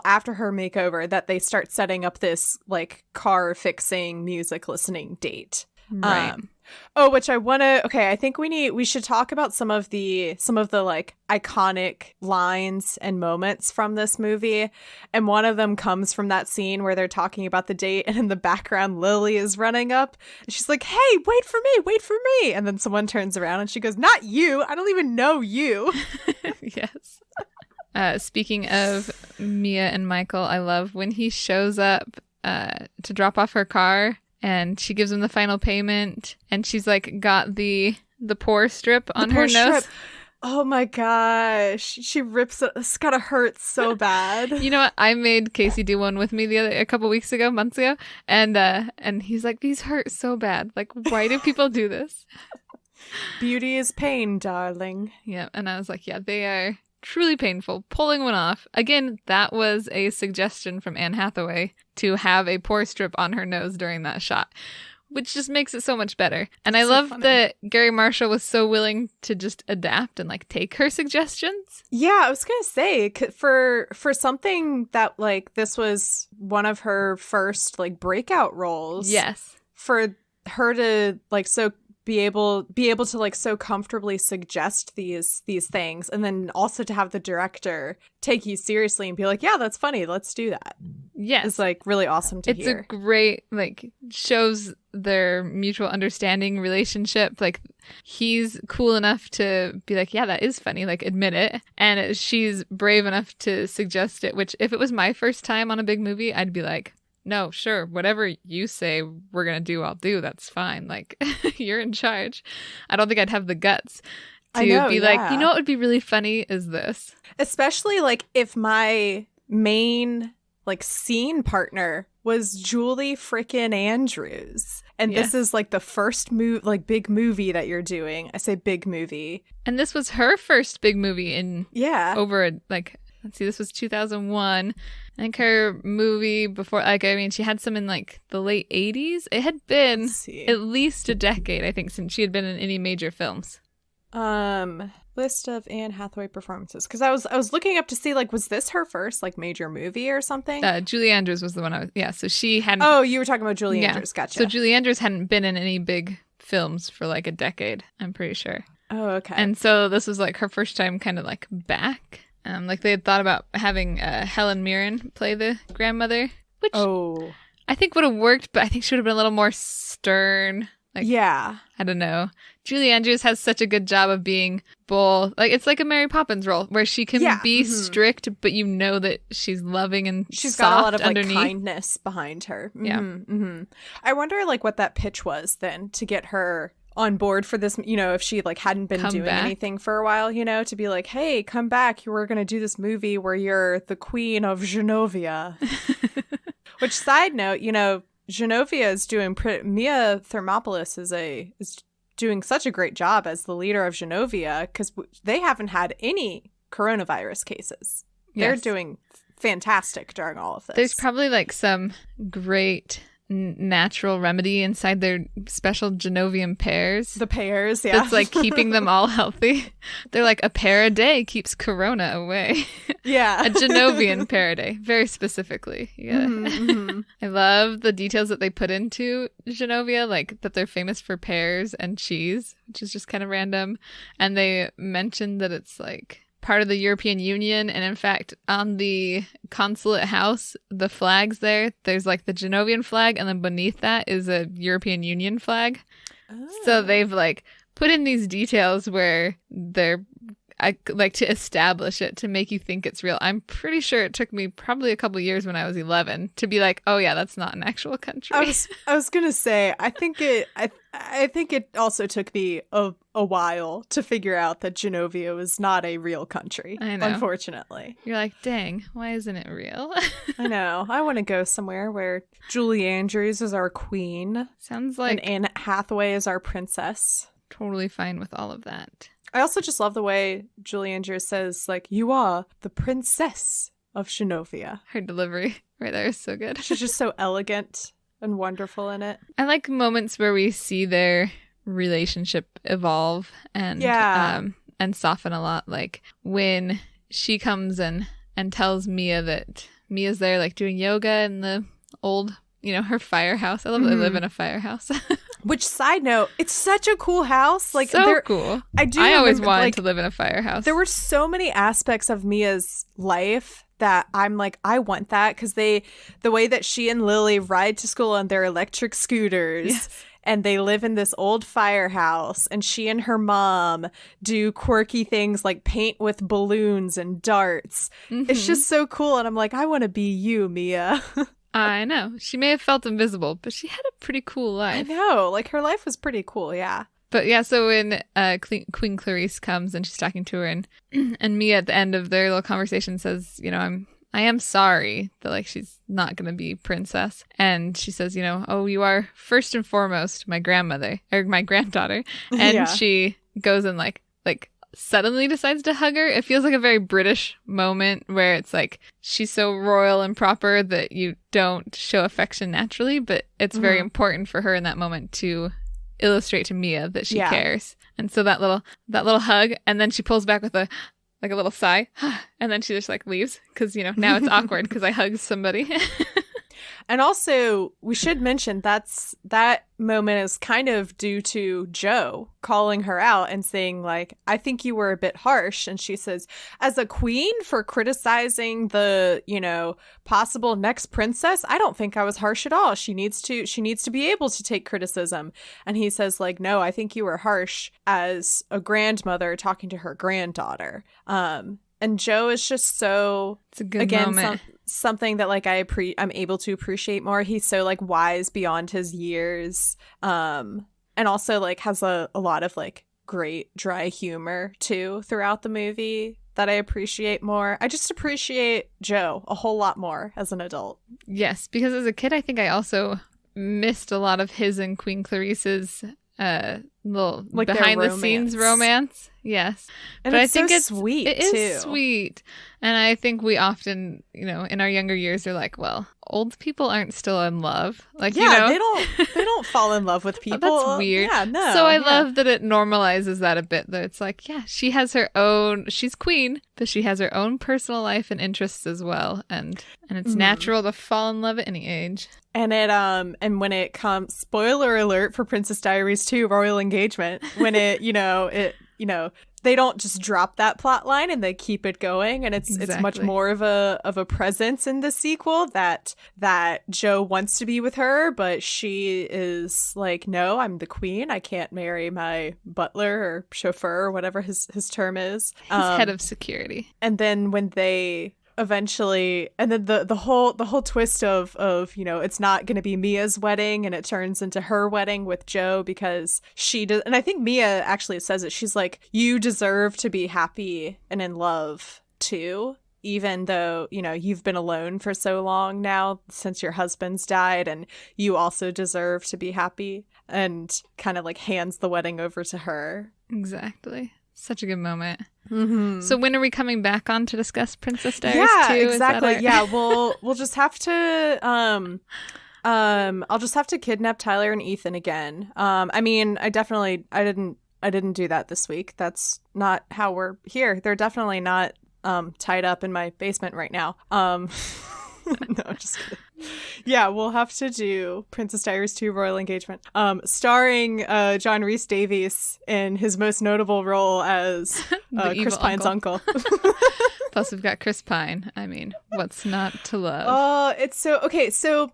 after her makeover that they start setting up this like car fixing, music listening date. Right. Which I think we should talk about some of the like iconic lines and moments from this movie. And one of them comes from that scene where they're talking about the date, and in the background Lily is running up and she's like, "Hey, wait for me." And then someone turns around and she goes, "Not you. I don't even know you." Yes. Speaking of Mia and Michael, I love when he shows up to drop off her car. And she gives him the final payment, and she's like got the pore strip on her nose. Oh my gosh, she rips it. It's gotta hurt so bad. You know what? I made Casey do one with me a couple months ago, and he's like, "These hurt so bad. Like, why do people do this?" Beauty is pain, darling. Yeah, and I was like, "Yeah, they are." Truly painful. Pulling one off. Again, that was a suggestion from Anne Hathaway to have a pore strip on her nose during that shot, which just makes it so much better. And I love that Gary Marshall was so willing to just adapt and like take her suggestions. Yeah, I was gonna say, for something that like this was one of her first like breakout roles. Yes. For her to like be able to like so comfortably suggest these things, and then also to have the director take you seriously and be like, yeah, that's funny, let's do that. Yes. It's like really awesome to hear. It's a great, like, shows their mutual understanding relationship. Like, he's cool enough to be like, yeah, that is funny, like, admit it. And she's brave enough to suggest it, which if it was my first time on a big movie, I'd be like, no, sure, whatever you say we're going to do, I'll do. That's fine. Like, you're in charge. I don't think I'd have the guts to be like, you know what would be really funny is this. Especially, like, if my main, like, scene partner was Julie frickin' Andrews. And this is, like, the first big movie that you're doing. I say big movie. And this was her first big movie in over, like, let's see, this was 2001. I think her movie before, like, I mean, she had some in, like, the late 80s. It had been at least a decade, I think, since she had been in any major films. List of Anne Hathaway performances. Because I was looking up to see, like, was this her first, like, major movie or something? Julie Andrews was the one so she hadn't. Oh, you were talking about Julie Andrews. Gotcha. So Julie Andrews hadn't been in any big films for, like, a decade, I'm pretty sure. Oh, okay. And so this was, like, her first time kind of, like, back. Like, they had thought about having Helen Mirren play the grandmother, which I think would have worked, but I think she would have been a little more stern. Like, yeah. I don't know. Julie Andrews has such a good job of being both. Like, it's like a Mary Poppins role where she can be strict, but you know that she's loving and she's soft got a lot of underneath. Like kindness behind her. Mm-hmm, yeah. Mm-hmm. I wonder like what that pitch was then to get her on board for this, you know, if she like hadn't been doing anything for a while, you know, to be like, hey, come back, we're gonna do this movie where you're the queen of Genovia. Which, side note, you know, Genovia is doing Mia Thermopolis is doing such a great job as the leader of Genovia, because they haven't had any coronavirus cases. They're doing fantastic during all of this. There's probably like some great natural remedy inside their special Genovian pears. The pears, yeah. That's like keeping them all healthy. They're like, a pear a day keeps corona away. Yeah. A Genovian pear a day, very specifically. Yeah. Mm-hmm. I love the details that they put into Genovia, like that they're famous for pears and cheese, which is just kind of random. And they mentioned that it's like part of the European Union, and in fact on the consulate house, the flags there's like the Genovian flag, and then beneath that is a European Union flag. So they've like put in these details where they're like to establish it, to make you think it's real. I'm pretty sure it took me probably a couple years when I was 11 to be like, oh yeah, that's not an actual country. I was gonna say, I think it also took me a while to figure out that Genovia was not a real country. I know. Unfortunately. You're like, dang, why isn't it real? I know. I want to go somewhere where Julie Andrews is our queen. Sounds like. And Anne Hathaway is our princess. Totally fine with all of that. I also just love the way Julie Andrews says, like, you are the princess of Shinovia. Her delivery right there is so good. She's just so elegant and wonderful in it. I like moments where we see their relationship evolve and soften a lot. Like when she comes and tells Mia that Mia's there like doing yoga in the old, her firehouse. I love that they live in a firehouse. Which, side note, it's such a cool house. Like, so cool. I always wanted to live in a firehouse. There were so many aspects of Mia's life that I'm like, I want that, because the way that she and Lily ride to school on their electric scooters. Yes. And they live in this old firehouse, and she and her mom do quirky things like paint with balloons and darts. Mm-hmm. It's just so cool. And I'm like, I want to be you, Mia. I know. She may have felt invisible, but she had a pretty cool life. I know. Like, her life was pretty cool, yeah. But yeah, so when Queen Clarice comes and she's talking to her, and Mia at the end of their little conversation says, I am sorry that, like, she's not going to be princess. And she says, oh, you are first and foremost my grandmother, or my granddaughter. And she goes and like suddenly decides to hug her. It feels like a very British moment where it's like she's so royal and proper that you don't show affection naturally, but it's very important for her in that moment to illustrate to Mia that she cares. And so that little hug, and then she pulls back with a little sigh, and then she just like leaves because now it's awkward because I hugged somebody. And also, we should mention that moment is kind of due to Joe calling her out and saying, like, I think you were a bit harsh. And she says, as a queen for criticizing the, possible next princess, I don't think I was harsh at all. She needs to be able to take criticism. And he says, like, no, I think you were harsh as a grandmother talking to her granddaughter. And Joe is just so, it's a good moment. Something that like I'm able to appreciate more. He's so like wise beyond his years, and also like has a lot of like great dry humor too throughout the movie that I appreciate more. I just appreciate Joe a whole lot more as an adult. Yes, because as a kid, I think I also missed a lot of his and Queen Clarice's little like behind the scenes romance. Yes. And but I think it's sweet. It is sweet. And I think we often, in our younger years are like, well, old people aren't still in love. Like, they don't fall in love with people. That's weird. Yeah, no. So I love that it normalizes that a bit, that it's like, yeah, she has her own, she's queen, but she has her own personal life and interests as well. And it's natural to fall in love at any age. And and when it comes, spoiler alert for Princess Diaries 2 Royal Engagement, when they don't just drop that plot line and they keep it going, and it's much more of a presence in the sequel that Joe wants to be with her, but she is like, no, I'm the queen, I can't marry my butler or chauffeur or whatever his term is. He's head of security. And then when they eventually, and then the whole twist of it's not going to be Mia's wedding and it turns into her wedding with Joe, because she does, and I think Mia actually says it, she's like, you deserve to be happy and in love too, even though you've been alone for so long now since your husband's died, and you also deserve to be happy, and kind of like hands the wedding over to her. Exactly. Such a good moment. Mm-hmm. So when are we coming back on to discuss Princess Diaries 2? Yeah, exactly. Yeah, we'll just have to I'll just have to kidnap Tyler and Ethan again. I mean, I didn't do that this week. That's not how we're here. They're definitely not tied up in my basement right now. No, just kidding. Yeah, we'll have to do Princess Diaries 2 Royal Engagement, starring John Rhys Davies in his most notable role as Chris Pine's uncle. Plus we've got Chris Pine. I mean, what's not to love? Oh, it's so okay. So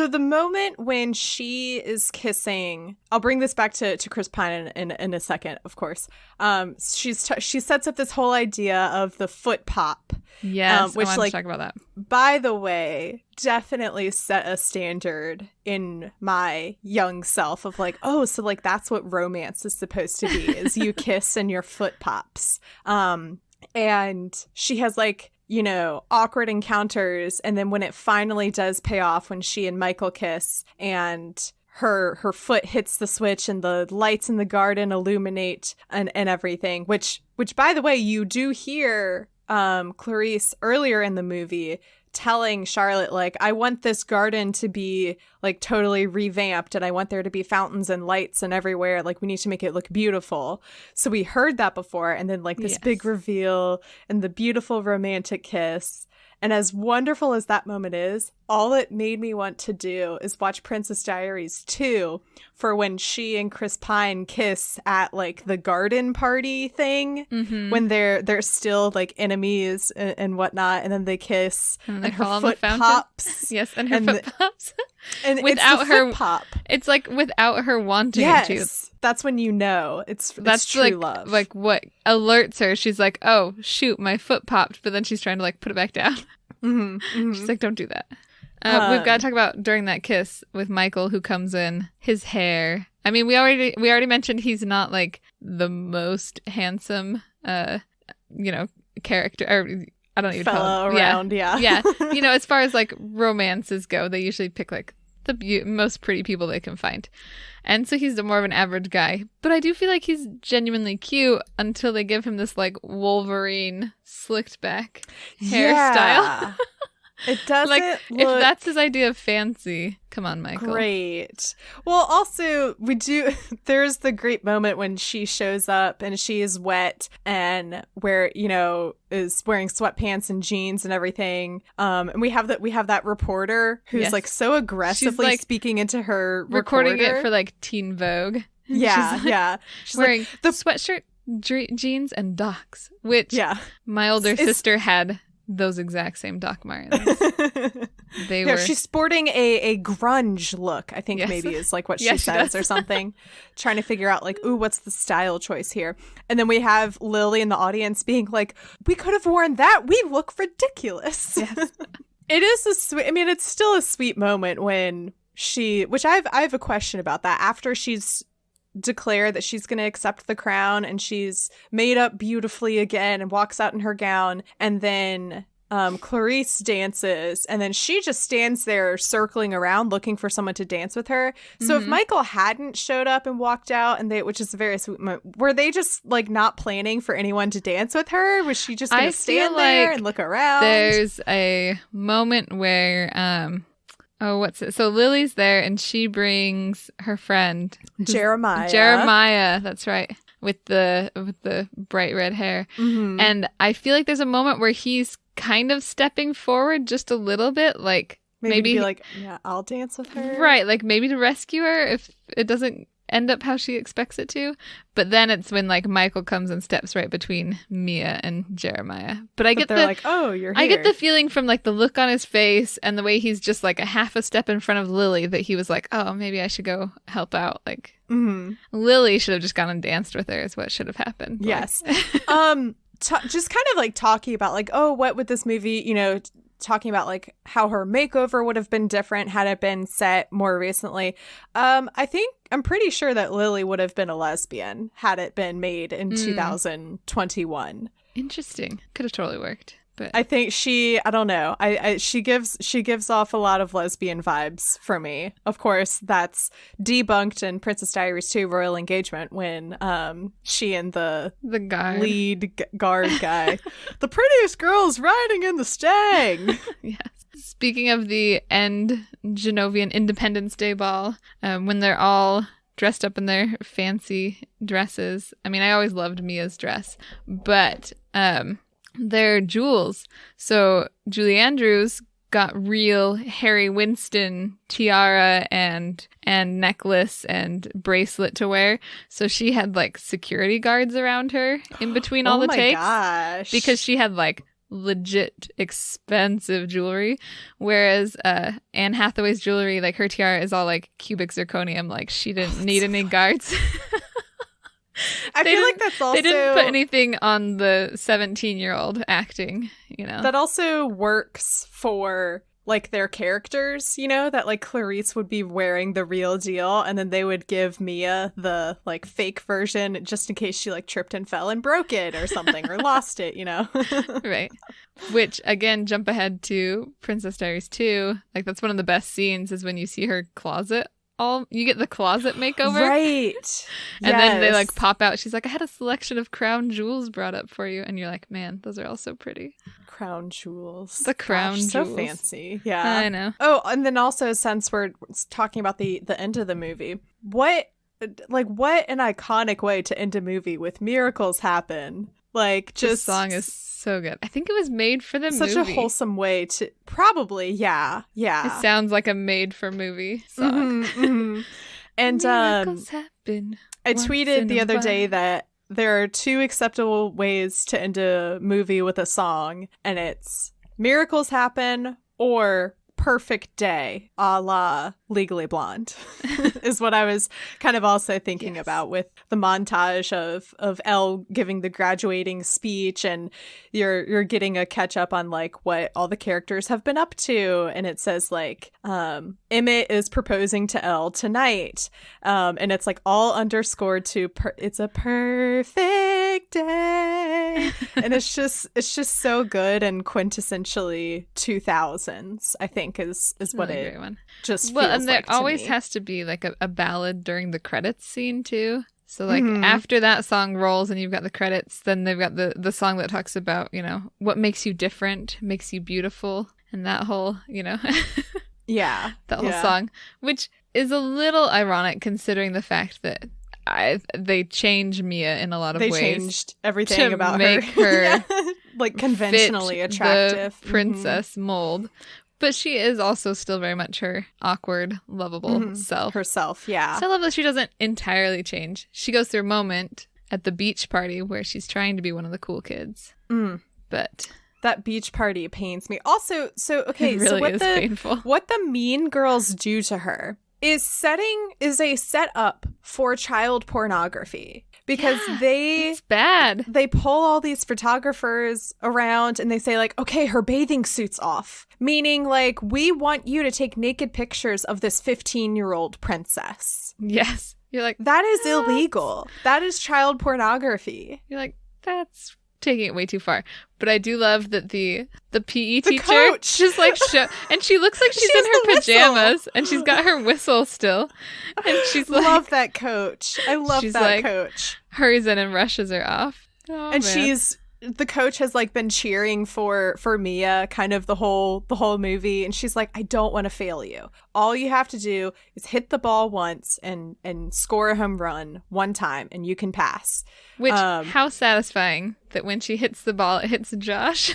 the moment when she is kissing, I'll bring this back to Chris Pine in a second, of course. She sets up this whole idea of the foot pop. Yes, which, I want to talk about that. By the way, definitely set a standard in my young self of like, oh, so like that's what romance is supposed to be, is you kiss and your foot pops. And she has like, awkward encounters. And then when it finally does pay off, when she and Michael kiss and her foot hits the switch and the lights in the garden illuminate and everything, which by the way, you do hear Clarice earlier in the movie telling Charlotte, like, I want this garden to be like totally revamped and I want there to be fountains and lights and everywhere. Like, we need to make it look beautiful. So we heard that before. And then like this big reveal and the beautiful romantic kiss. And as wonderful as that moment is, all it made me want to do is watch Princess Diaries 2 for when she and Chris Pine kiss at like the garden party thing, when they're still like enemies and whatnot, and then they kiss and her foot pops. Yes, and her foot pops. And without it's the her foot pop. It's like without her wanting yes, to. That's when you know it's true like, love. Like what alerts her. She's like, oh shoot, my foot popped, but then she's trying to like put it back down. She's like, don't do that. We've got to talk about during that kiss with Michael, who comes in. His hair. I mean, we already mentioned he's not like the most handsome, character. Or I don't even fellow around. Yeah. As far as like romances go, they usually pick like the most pretty people they can find. And so he's more of an average guy. But I do feel like he's genuinely cute until they give him this like Wolverine slicked back hairstyle. It doesn't like look if that's his idea of fancy. Come on, Michael. Great. Well, also there's the great moment when she shows up and she is wet and is wearing sweatpants and jeans and everything. And we have that reporter who's like so aggressively speaking into her recording recorder. it for like Teen Vogue. Yeah, She's wearing like, the sweatshirt, jeans, and Docs, which my older sister had those exact same Doc Martens. They were. She's sporting a grunge look, I think maybe is like what she says or something. Trying to figure out like, ooh, what's the style choice here? And then we have Lily in the audience being like, we could have worn that. We look ridiculous. Yes. It is it's still a sweet moment when which I have a question about that after she's declare that she's going to accept the crown and she's made up beautifully again and walks out in her gown, and then Clarice dances, and then she just stands there circling around looking for someone to dance with her. So if Michael hadn't showed up and walked out, which is a very sweet moment, were they just like not planning for anyone to dance with her? Was she just going to stand there and look around? There's a moment where what's it? So Lily's there and she brings her friend Jeremiah, that's right, with the bright red hair. And I feel like there's a moment where he's kind of stepping forward just a little bit, like maybe be like, yeah, I'll dance with her. Right, like maybe to rescue her if it doesn't end up how she expects it to. But then it's when like Michael comes and steps right between Mia and Jeremiah. But they're like, oh, you're here. I get the feeling from like the look on his face and the way he's just like a half a step in front of Lily that he was like, oh, maybe I should go help out. Like Lily should have just gone and danced with her is what should have happened. Yes. Just kind of like talking about like, oh, what would this movie, talking about like how her makeover would have been different had it been set more recently. I'm pretty sure that Lily would have been a lesbian had it been made in 2021. Interesting. Could have totally worked. But I think she gives off a lot of lesbian vibes for me. Of course, that's debunked in Princess Diaries 2 Royal Engagement when she and the lead guard guy, the prettiest girl's riding in the stang. Yes. Speaking of the end Genovian Independence Day ball, when they're all dressed up in their fancy dresses. I mean, I always loved Mia's dress, but they're jewels. So Julie Andrews got real Harry Winston tiara and necklace and bracelet to wear. So she had like security guards around her in between all the takes. Gosh. Because she had like legit expensive jewelry, whereas Anne Hathaway's jewelry, like her tiara is all like cubic zirconium, like she didn't need any guards. I feel like that's also... They didn't put anything on the 17-year-old acting, That also works for, like, their characters, that, like, Clarice would be wearing the real deal, and then they would give Mia the, like, fake version just in case she, like, tripped and fell and broke it or something, or lost it, Right. Which, again, jump ahead to Princess Diaries 2. Like, that's one of the best scenes is when you see her closet all you get the closet makeover. Right. And then they like pop out. She's like, I had a selection of crown jewels brought up for you. And you're like, man, those are all so pretty. Crown jewels. The crown jewels. So fancy. Yeah. I know. Oh, and then also since we're talking about the end of the movie, what an iconic way to end a movie with miracles happen. Like, just this song is so good. I think it was made for the movie. Such a wholesome way to probably, yeah. It sounds like a made for movie song. Mm-hmm, mm-hmm. And miracles happen. I tweeted the other day that there are 2 acceptable ways to end a movie with a song, and it's miracles happen or perfect day, a la Legally Blonde, is what I was kind of also thinking about with the montage of Elle giving the graduating speech, and you're getting a catch up on like what all the characters have been up to, and it says like Emmett is proposing to Elle tonight, and it's like all underscored to it's a perfect day, and it's just so good and quintessentially 2000s, I think is what really it just feels and there like to always me. has to be like a ballad during the credits scene too. So like after that song rolls and you've got the credits, then they've got the song that talks about, you know, what makes you different, makes you beautiful, and that whole, you know, yeah, that whole song, which is a little ironic considering the fact that they change Mia in a lot of ways. They changed everything to about make her like conventionally fit attractive the princess mold. But she is also still very much her awkward, lovable self. Herself, yeah. So I love that she doesn't entirely change. She goes through a moment at the beach party where she's trying to be one of the cool kids. But that beach party pains me. Also, it really is painful. What the mean girls do to her is a setup for child pornography. Because it's bad. They pull all these photographers around and they say like, okay, her bathing suit's off. Meaning like, we want you to take naked pictures of this 15-year-old princess. Yes. You're like, that is illegal. That is child pornography. You're like, that's taking it way too far. But I do love that the PE teacher coach. just like and she looks like she's in her pajamas and she's got her whistle still, and she's like, love that coach. I love that like, coach. Hurries in and rushes her off. Oh, and man. The coach has like been cheering for Mia kind of the whole movie, and she's like, I don't want to fail you. All you have to do is hit the ball once and score a home run one time and you can pass. Which how satisfying that when she hits the ball it hits Josh.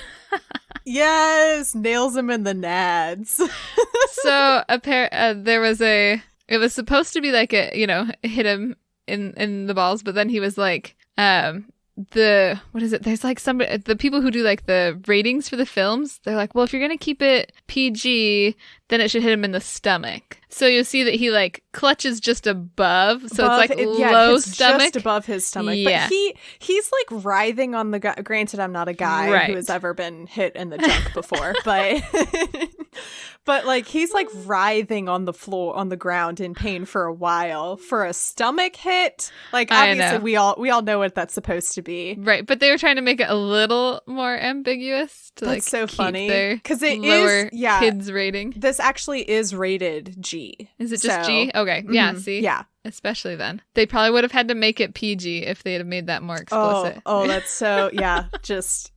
Yes, nails him in the nads. So it was supposed to be like a, you know, hit him in the balls, but then he was like there's like the people who do like the ratings for the films, they're like, well, if you're gonna keep it PG, then it should hit him in the stomach. So you'll see that he like clutches just above, so it's like low stomach, just above his stomach. Yeah. But he's like writhing on the granted, I'm not a guy who has ever been hit in the junk before, but like he's like writhing on the floor, on the ground in pain for a while for a stomach hit. Like obviously we all know what that's supposed to be, right? But they were trying to make it a little more ambiguous to that's so keep funny because it lower is kids rating. This actually is rated G. Is it just G? Okay, yeah. See, yeah. Especially then, they probably would have had to make it PG if they had made that more explicit. Oh, that's so just.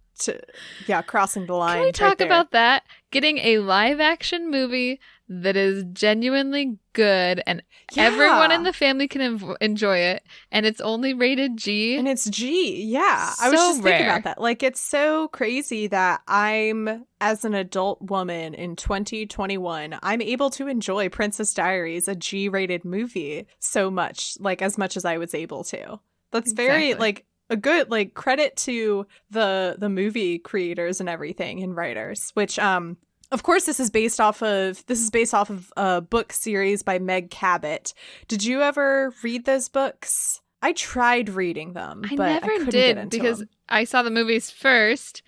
Crossing the line. Can we talk about that? Getting a live action movie that is genuinely good and everyone in the family can enjoy it, and it's only rated G. And it's G, yeah. So I was just rare. thinking about that. Like, it's so crazy that I'm, as an adult woman in 2021, I'm able to enjoy Princess Diaries, a G-rated movie, so much, like, as much as I was able to. That's very, like, a good like credit to the movie creators and everything and writers, which of course this is based off of a book series by Meg Cabot. Did you ever read those books? I tried reading them, but I couldn't get into because them. I saw the movies first,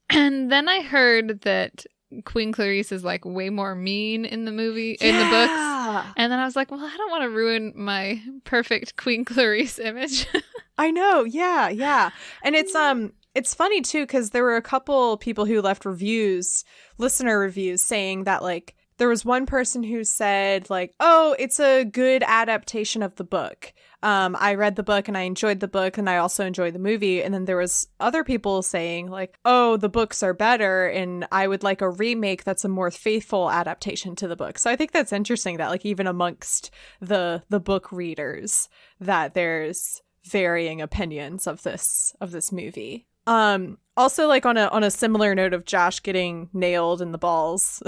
and then I heard that Queen Clarice is like way more mean in the movie in the books, and then I was like, well, I don't want to ruin my perfect Queen Clarice image. I know, yeah. And it's funny too, because there were a couple people who left listener reviews saying that like there was one person who said like, oh, it's a good adaptation of the book. I read the book and I enjoyed the book and I also enjoyed the movie. And then there was other people saying like, oh, the books are better and I would like a remake that's a more faithful adaptation to the book. So I think that's interesting that like even amongst the book readers that there's varying opinions of this movie. Also, like on a similar note of Josh getting nailed in the balls,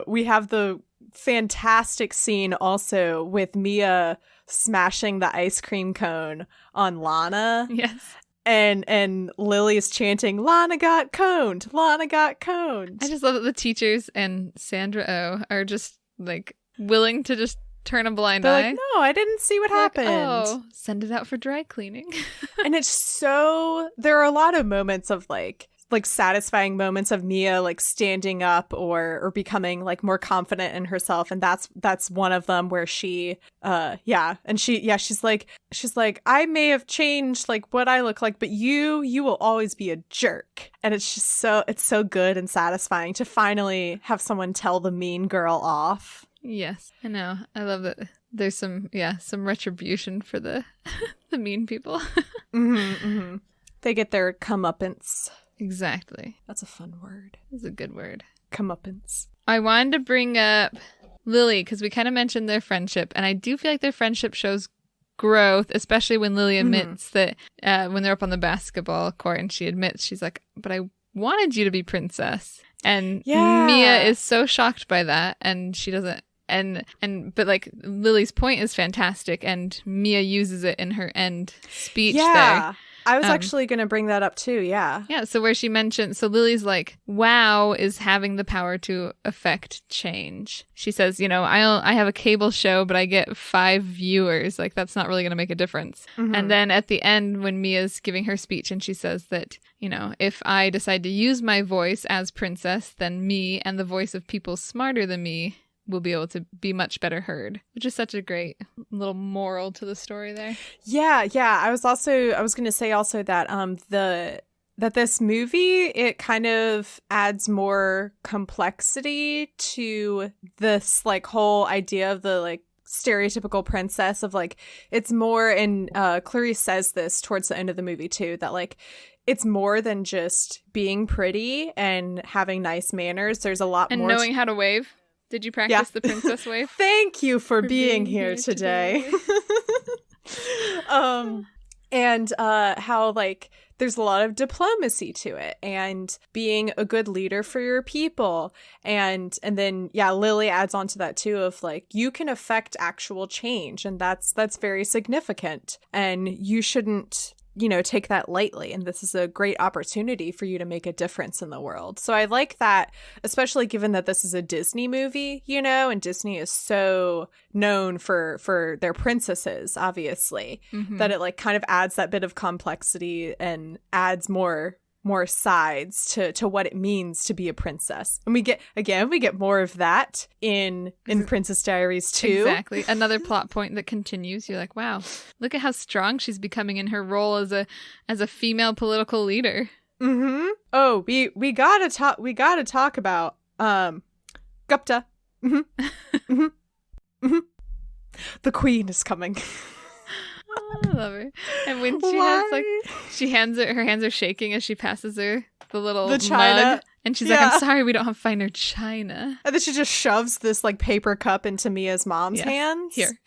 we have the fantastic scene also with Mia smashing the ice cream cone on Lana. Yes. And Lily's chanting, Lana got coned, Lana got coned. I just love that the teachers and Sandra Oh are just like willing to just turn a blind eye. Like, no, I didn't see what happened. Oh, send it out for dry cleaning. And it's so, there are a lot of moments of like satisfying moments of Mia like standing up or becoming like more confident in herself, and that's one of them where she she's like I may have changed like what I look like, but you will always be a jerk. And it's just so good and satisfying to finally have someone tell the mean girl off. Yes, I know. I love that there's some retribution for the the mean people. They get their comeuppance. Exactly. That's a fun word. It's a good word. Comeuppance. I wanted to bring up Lily because we kind of mentioned their friendship, and I do feel like their friendship shows growth, especially when Lily admits that when they're up on the basketball court and she admits, she's like, but I wanted you to be princess. And Mia is so shocked by that, and she doesn't. But like Lily's point is fantastic, and Mia uses it in her end speech there. I was actually going to bring that up too, yeah. Yeah, so where she mentioned, so Lily's like, wow is having the power to affect change. She says, you know, I have a cable show, but I get 5 viewers. Like, that's not really going to make a difference. And then at the end, when Mia's giving her speech and she says that, you know, if I decide to use my voice as princess, then me and the voice of people smarter than me will be able to be much better heard, which is such a great little moral to the story there. Yeah. I was going to say also that that this movie, it kind of adds more complexity to this like whole idea of the like stereotypical princess of like, it's more, and Clarice says this towards the end of the movie too, that like it's more than just being pretty and having nice manners. There's a lot more. And knowing how to wave. Did you practice the princess wave? Thank you for being here today. And how like there's a lot of diplomacy to it and being a good leader for your people. And then, Lily adds on to that too of like, you can affect actual change. And that's very significant. And you shouldn't, take that lightly. And this is a great opportunity for you to make a difference in the world. So I like that, especially given that this is a Disney movie, and Disney is so known for their princesses, obviously, that it like kind of adds that bit of complexity and adds more sides to what it means to be a princess. And we get more of that in Princess Diaries too. Exactly. Another plot point that continues. You're like, wow, look at how strong she's becoming in her role as a female political leader. Oh, we gotta talk about Gupta. The queen is coming. I love her. And when she has like, her hands are shaking as she passes her the china mug, and she's like, I'm sorry, we don't have finer china. And then she just shoves this like paper cup into Mia's mom's hands. Here.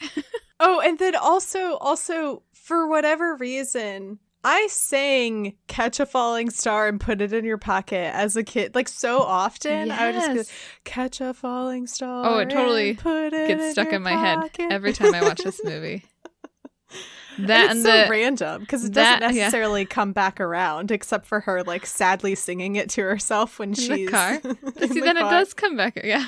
Oh, and then also for whatever reason, I sang Catch a Falling Star and Put It in Your Pocket as a kid, like so often. Yes. I would just go, catch a falling star. Oh, it totally put it gets stuck in my pocket. head every time I watch this movie. That and it's so random because it doesn't necessarily come back around, except for her like sadly singing it to herself when she's in the car. See, then it does come back. Yeah.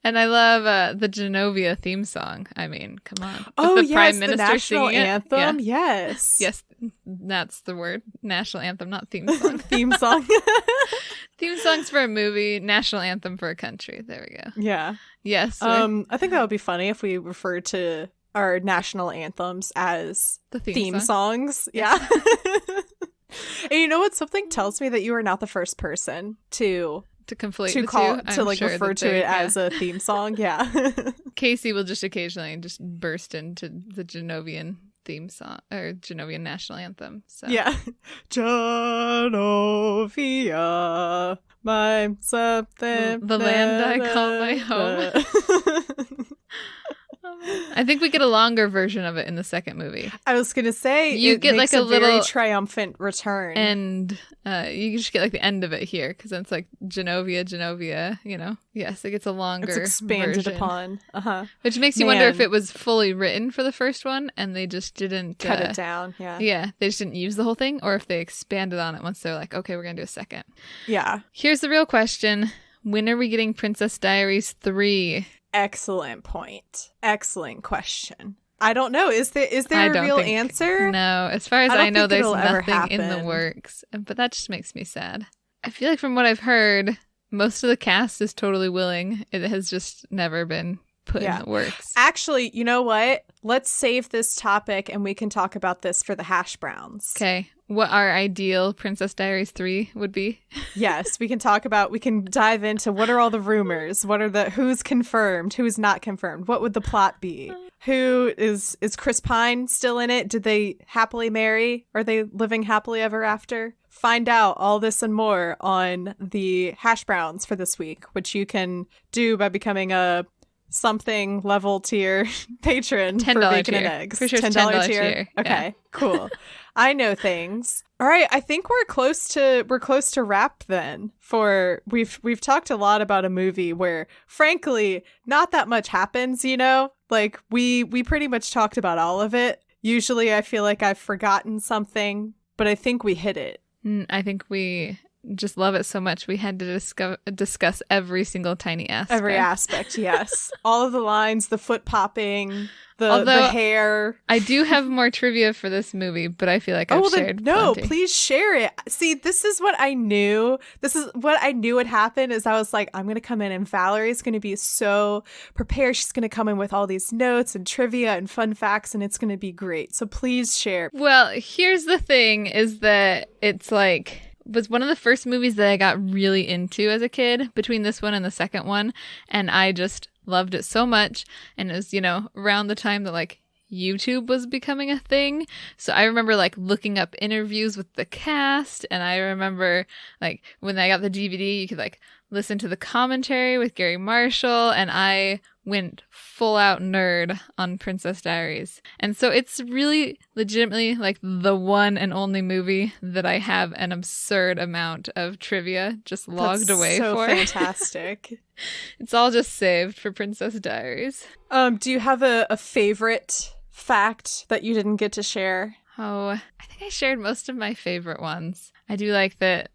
And I love the Genovia theme song. I mean, come on. With the Prime Minister the national singing anthem. It. Yeah. Yes, that's the word. National anthem, not theme song. Theme song. Theme songs for a movie, national anthem for a country. There we go. Yeah. Yes. I think that would be funny if we referred to our national anthems as the theme songs. Yeah. And you know what? Something tells me that you are not the first person to to conflate to the call two. to I'm like sure refer that to it as a theme song. Yeah. Casey will just occasionally just burst into the Genovian theme song or Genovian national anthem. So Yeah. Genovia, my something. The land I call my home. I think we get a longer version of it in the second movie. I was gonna say you it get makes like a very little triumphant return, and you just get like the end of it here because then it's like Genovia. You know, yes, it gets a longer. It's expanded version, upon, which makes you wonder if it was fully written for the first one and they just didn't cut it down. Yeah, they just didn't use the whole thing, or if they expanded on it once they're like, okay, we're gonna do a second. Yeah. Here's the real question: when are we getting Princess Diaries 3? Excellent point. Excellent question. I don't know. Is there a real answer? No, as far as I know, there's nothing in the happen. works. But that just makes me sad. I feel like from what I've heard, most of the cast is totally willing. It has just never been put in the works. Actually, you know what? Let's save this topic and we can talk about this for the hash browns. Okay. What our ideal Princess Diaries 3 would be. Yes, we can dive into what are all the rumors? Who's confirmed? Who's not confirmed? What would the plot be? Who is Chris Pine still in it? Did they happily marry? Are they living happily ever after? Find out all this and more on the hash browns for this week, which you can do by becoming a something level tier patron for Bacon and Eggs. For sure, $10 tier. Okay, yeah. Cool. I know things. All right, I think we're close to wrap then. For we've talked a lot about a movie where frankly not that much happens, you know? Like we pretty much talked about all of it. Usually I feel like I've forgotten something, but I think we hit it. I think we just love it so much we had to discuss every single tiny aspect. Every aspect, yes. All of the lines, the foot popping, the hair. I do have more trivia for this movie, but I feel like I've shared plenty. Please share it. See, this is what I knew. This is what I knew would happen is I was like, I'm going to come in and Valerie's going to be so prepared. She's going to come in with all these notes and trivia and fun facts, and it's going to be great. So please share. Well, here's the thing is that it's like... was one of the first movies that I got really into as a kid between this one and the second one. And I just loved it so much. And it was, you know, around the time that like YouTube was becoming a thing. So I remember like looking up interviews with the cast. And I remember like when I got the DVD, you could like listen to the commentary with Gary Marshall. And I went full out nerd on Princess Diaries. And so it's really legitimately like the one and only movie that I have an absurd amount of trivia just logged away for. So fantastic. It's all just saved for Princess Diaries. Do you have a favorite fact that you didn't get to share? Oh, I think I shared most of my favorite ones. I do like that.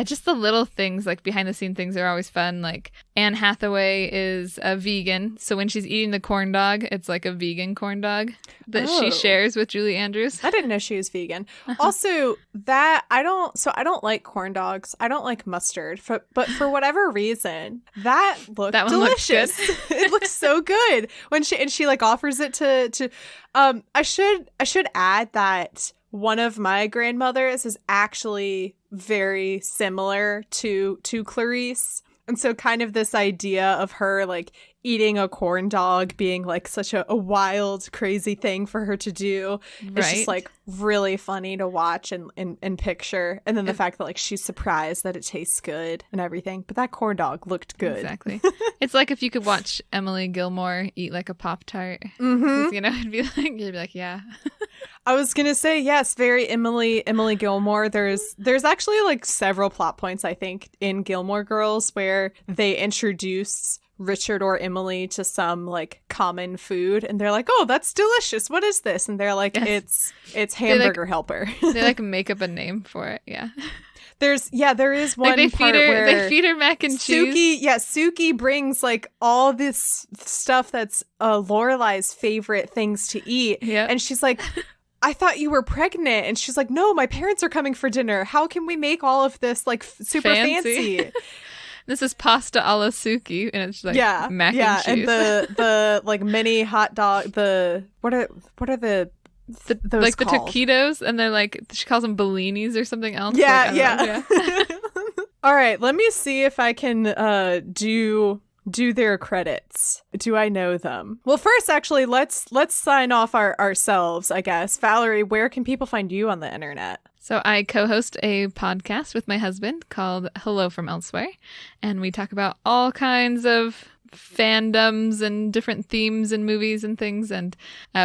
Just the little things, like behind the scene things are always fun. Like Anne Hathaway is a vegan. So when she's eating the corn dog, it's like a vegan corn dog that she shares with Julie Andrews. I didn't know she was vegan. Also, I don't like corn dogs. I don't like mustard. But for whatever reason, that looked delicious. It looks so good when she like offers it to I should add that one of my grandmothers is actually very similar to Clarice. And so kind of this idea of her like eating a corn dog being like such a wild, crazy thing for her to do. It's just like really funny to watch and picture. And then the fact that like she's surprised that it tastes good and everything. But that corn dog looked good. Exactly. It's like if you could watch Emily Gilmore eat like a Pop-Tart. Mm-hmm. You know, you'd be like, yeah. I was gonna say yes, very Emily Gilmore. There's actually like several plot points I think in Gilmore Girls where they introduce Richard or Emily to some like common food and they're like, oh, that's delicious. What is this? And they're like, it's Hamburger Helper. They like make up a name for it. Yeah. There is one like part where they feed her mac and cheese. Suki brings like all this stuff that's Lorelai's favorite things to eat. Yeah. And she's like, I thought you were pregnant. And she's like, no, my parents are coming for dinner. How can we make all of this like super fancy? This is pasta alla Suki, and it's like mac and cheese. And the like mini hot dog. What are those like called? The taquitos, and they're like she calls them bellinis or something else. Yeah. All right, let me see if I can do their credits. Do I know them? Well, first, actually, let's sign off ourselves, I guess. Valerie, where can people find you on the internet? So I co-host a podcast with my husband called Hello from Elsewhere, and we talk about all kinds of fandoms and different themes and movies and things. And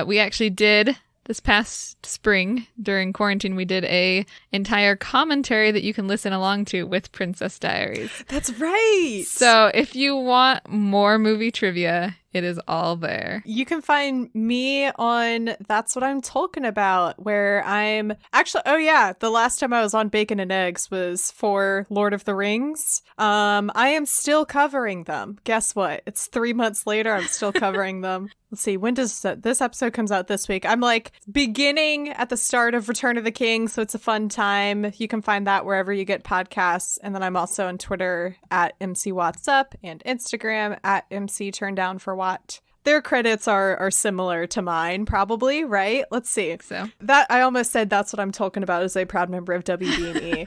we actually did this past spring during quarantine, we did a entire commentary that you can listen along to with Princess Diaries. That's right. So if you want more movie trivia, it is all there. You can find me on That's What I'm Talking About, where I'm actually, the last time I was on Bacon and Eggs was for Lord of the Rings. I am still covering them. Guess what? It's 3 months later. I'm still covering them. Let's see, when does this episode comes out this week? I'm like beginning at the start of Return of the King, so it's a fun time. You can find that wherever you get podcasts. And then I'm also on Twitter at MCWhat'sUp and Instagram at MCTurndownForWhat. Their credits are similar to mine, probably, right? Let's see. So that I almost said That's What I'm Talking About is a proud member of WB&E.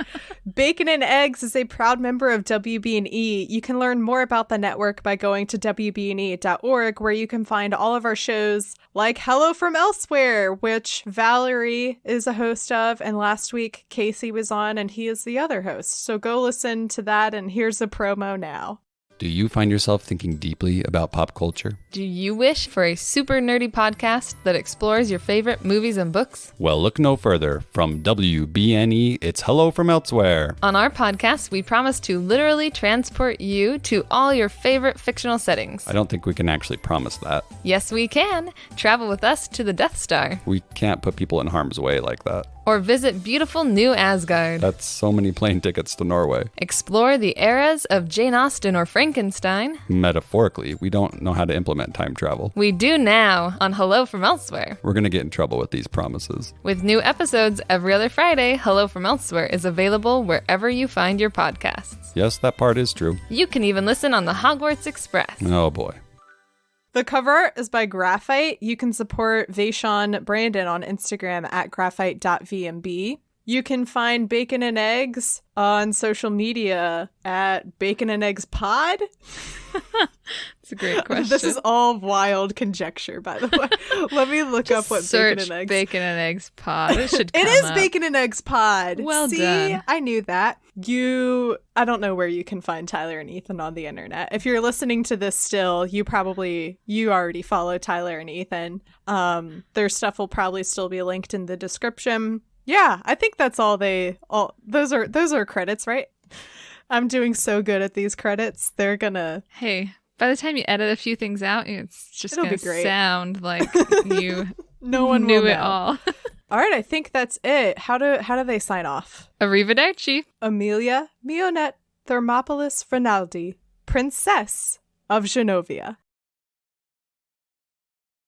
Bacon and Eggs is a proud member of WB&E. You can learn more about the network by going to WBNE.org, where you can find all of our shows like Hello from Elsewhere, which Valerie is a host of, and last week Casey was on and he is the other host. So go listen to that, and here's a promo now. Do you find yourself thinking deeply about pop culture? Do you wish for a super nerdy podcast that explores your favorite movies and books? Well, look no further. From WBNE, it's Hello from Elsewhere. On our podcast, we promise to literally transport you to all your favorite fictional settings. I don't think we can actually promise that. Yes, we can. Travel with us to the Death Star. We can't put people in harm's way like that. Or visit beautiful New Asgard. That's so many plane tickets to Norway. Explore the eras of Jane Austen or Frankenstein. Metaphorically, we don't know how to implement time travel. We do now on Hello from Elsewhere. We're going to get in trouble with these promises. With new episodes every other Friday, Hello from Elsewhere is available wherever you find your podcasts. Yes, that part is true. You can even listen on the Hogwarts Express. Oh boy. The cover art is by Graphite. You can support Vaishon Brandon on Instagram at graphite.vmb. You can find Bacon and Eggs on social media at Bacon and Eggs Pod. It's a great question. This is all wild conjecture, by the way. Let me look up what Bacon and Eggs. Bacon and Eggs Pod. It should come It is up. Bacon and Eggs Pod. Well See, done. I knew that. I don't know where you can find Tyler and Ethan on the internet. If you're listening to this still, you already follow Tyler and Ethan. Their stuff will probably still be linked in the description. Yeah, I think that's all those are credits, right? I'm doing so good at these credits. They're gonna... Hey, by the time you edit a few things out, it's just It'll going be to great. sound like you No one knew will it know. all. All right, I think that's it. How do they sign off? Arrivederci. Amelia Mionette Thermopolis Rinaldi, Princess of Genovia.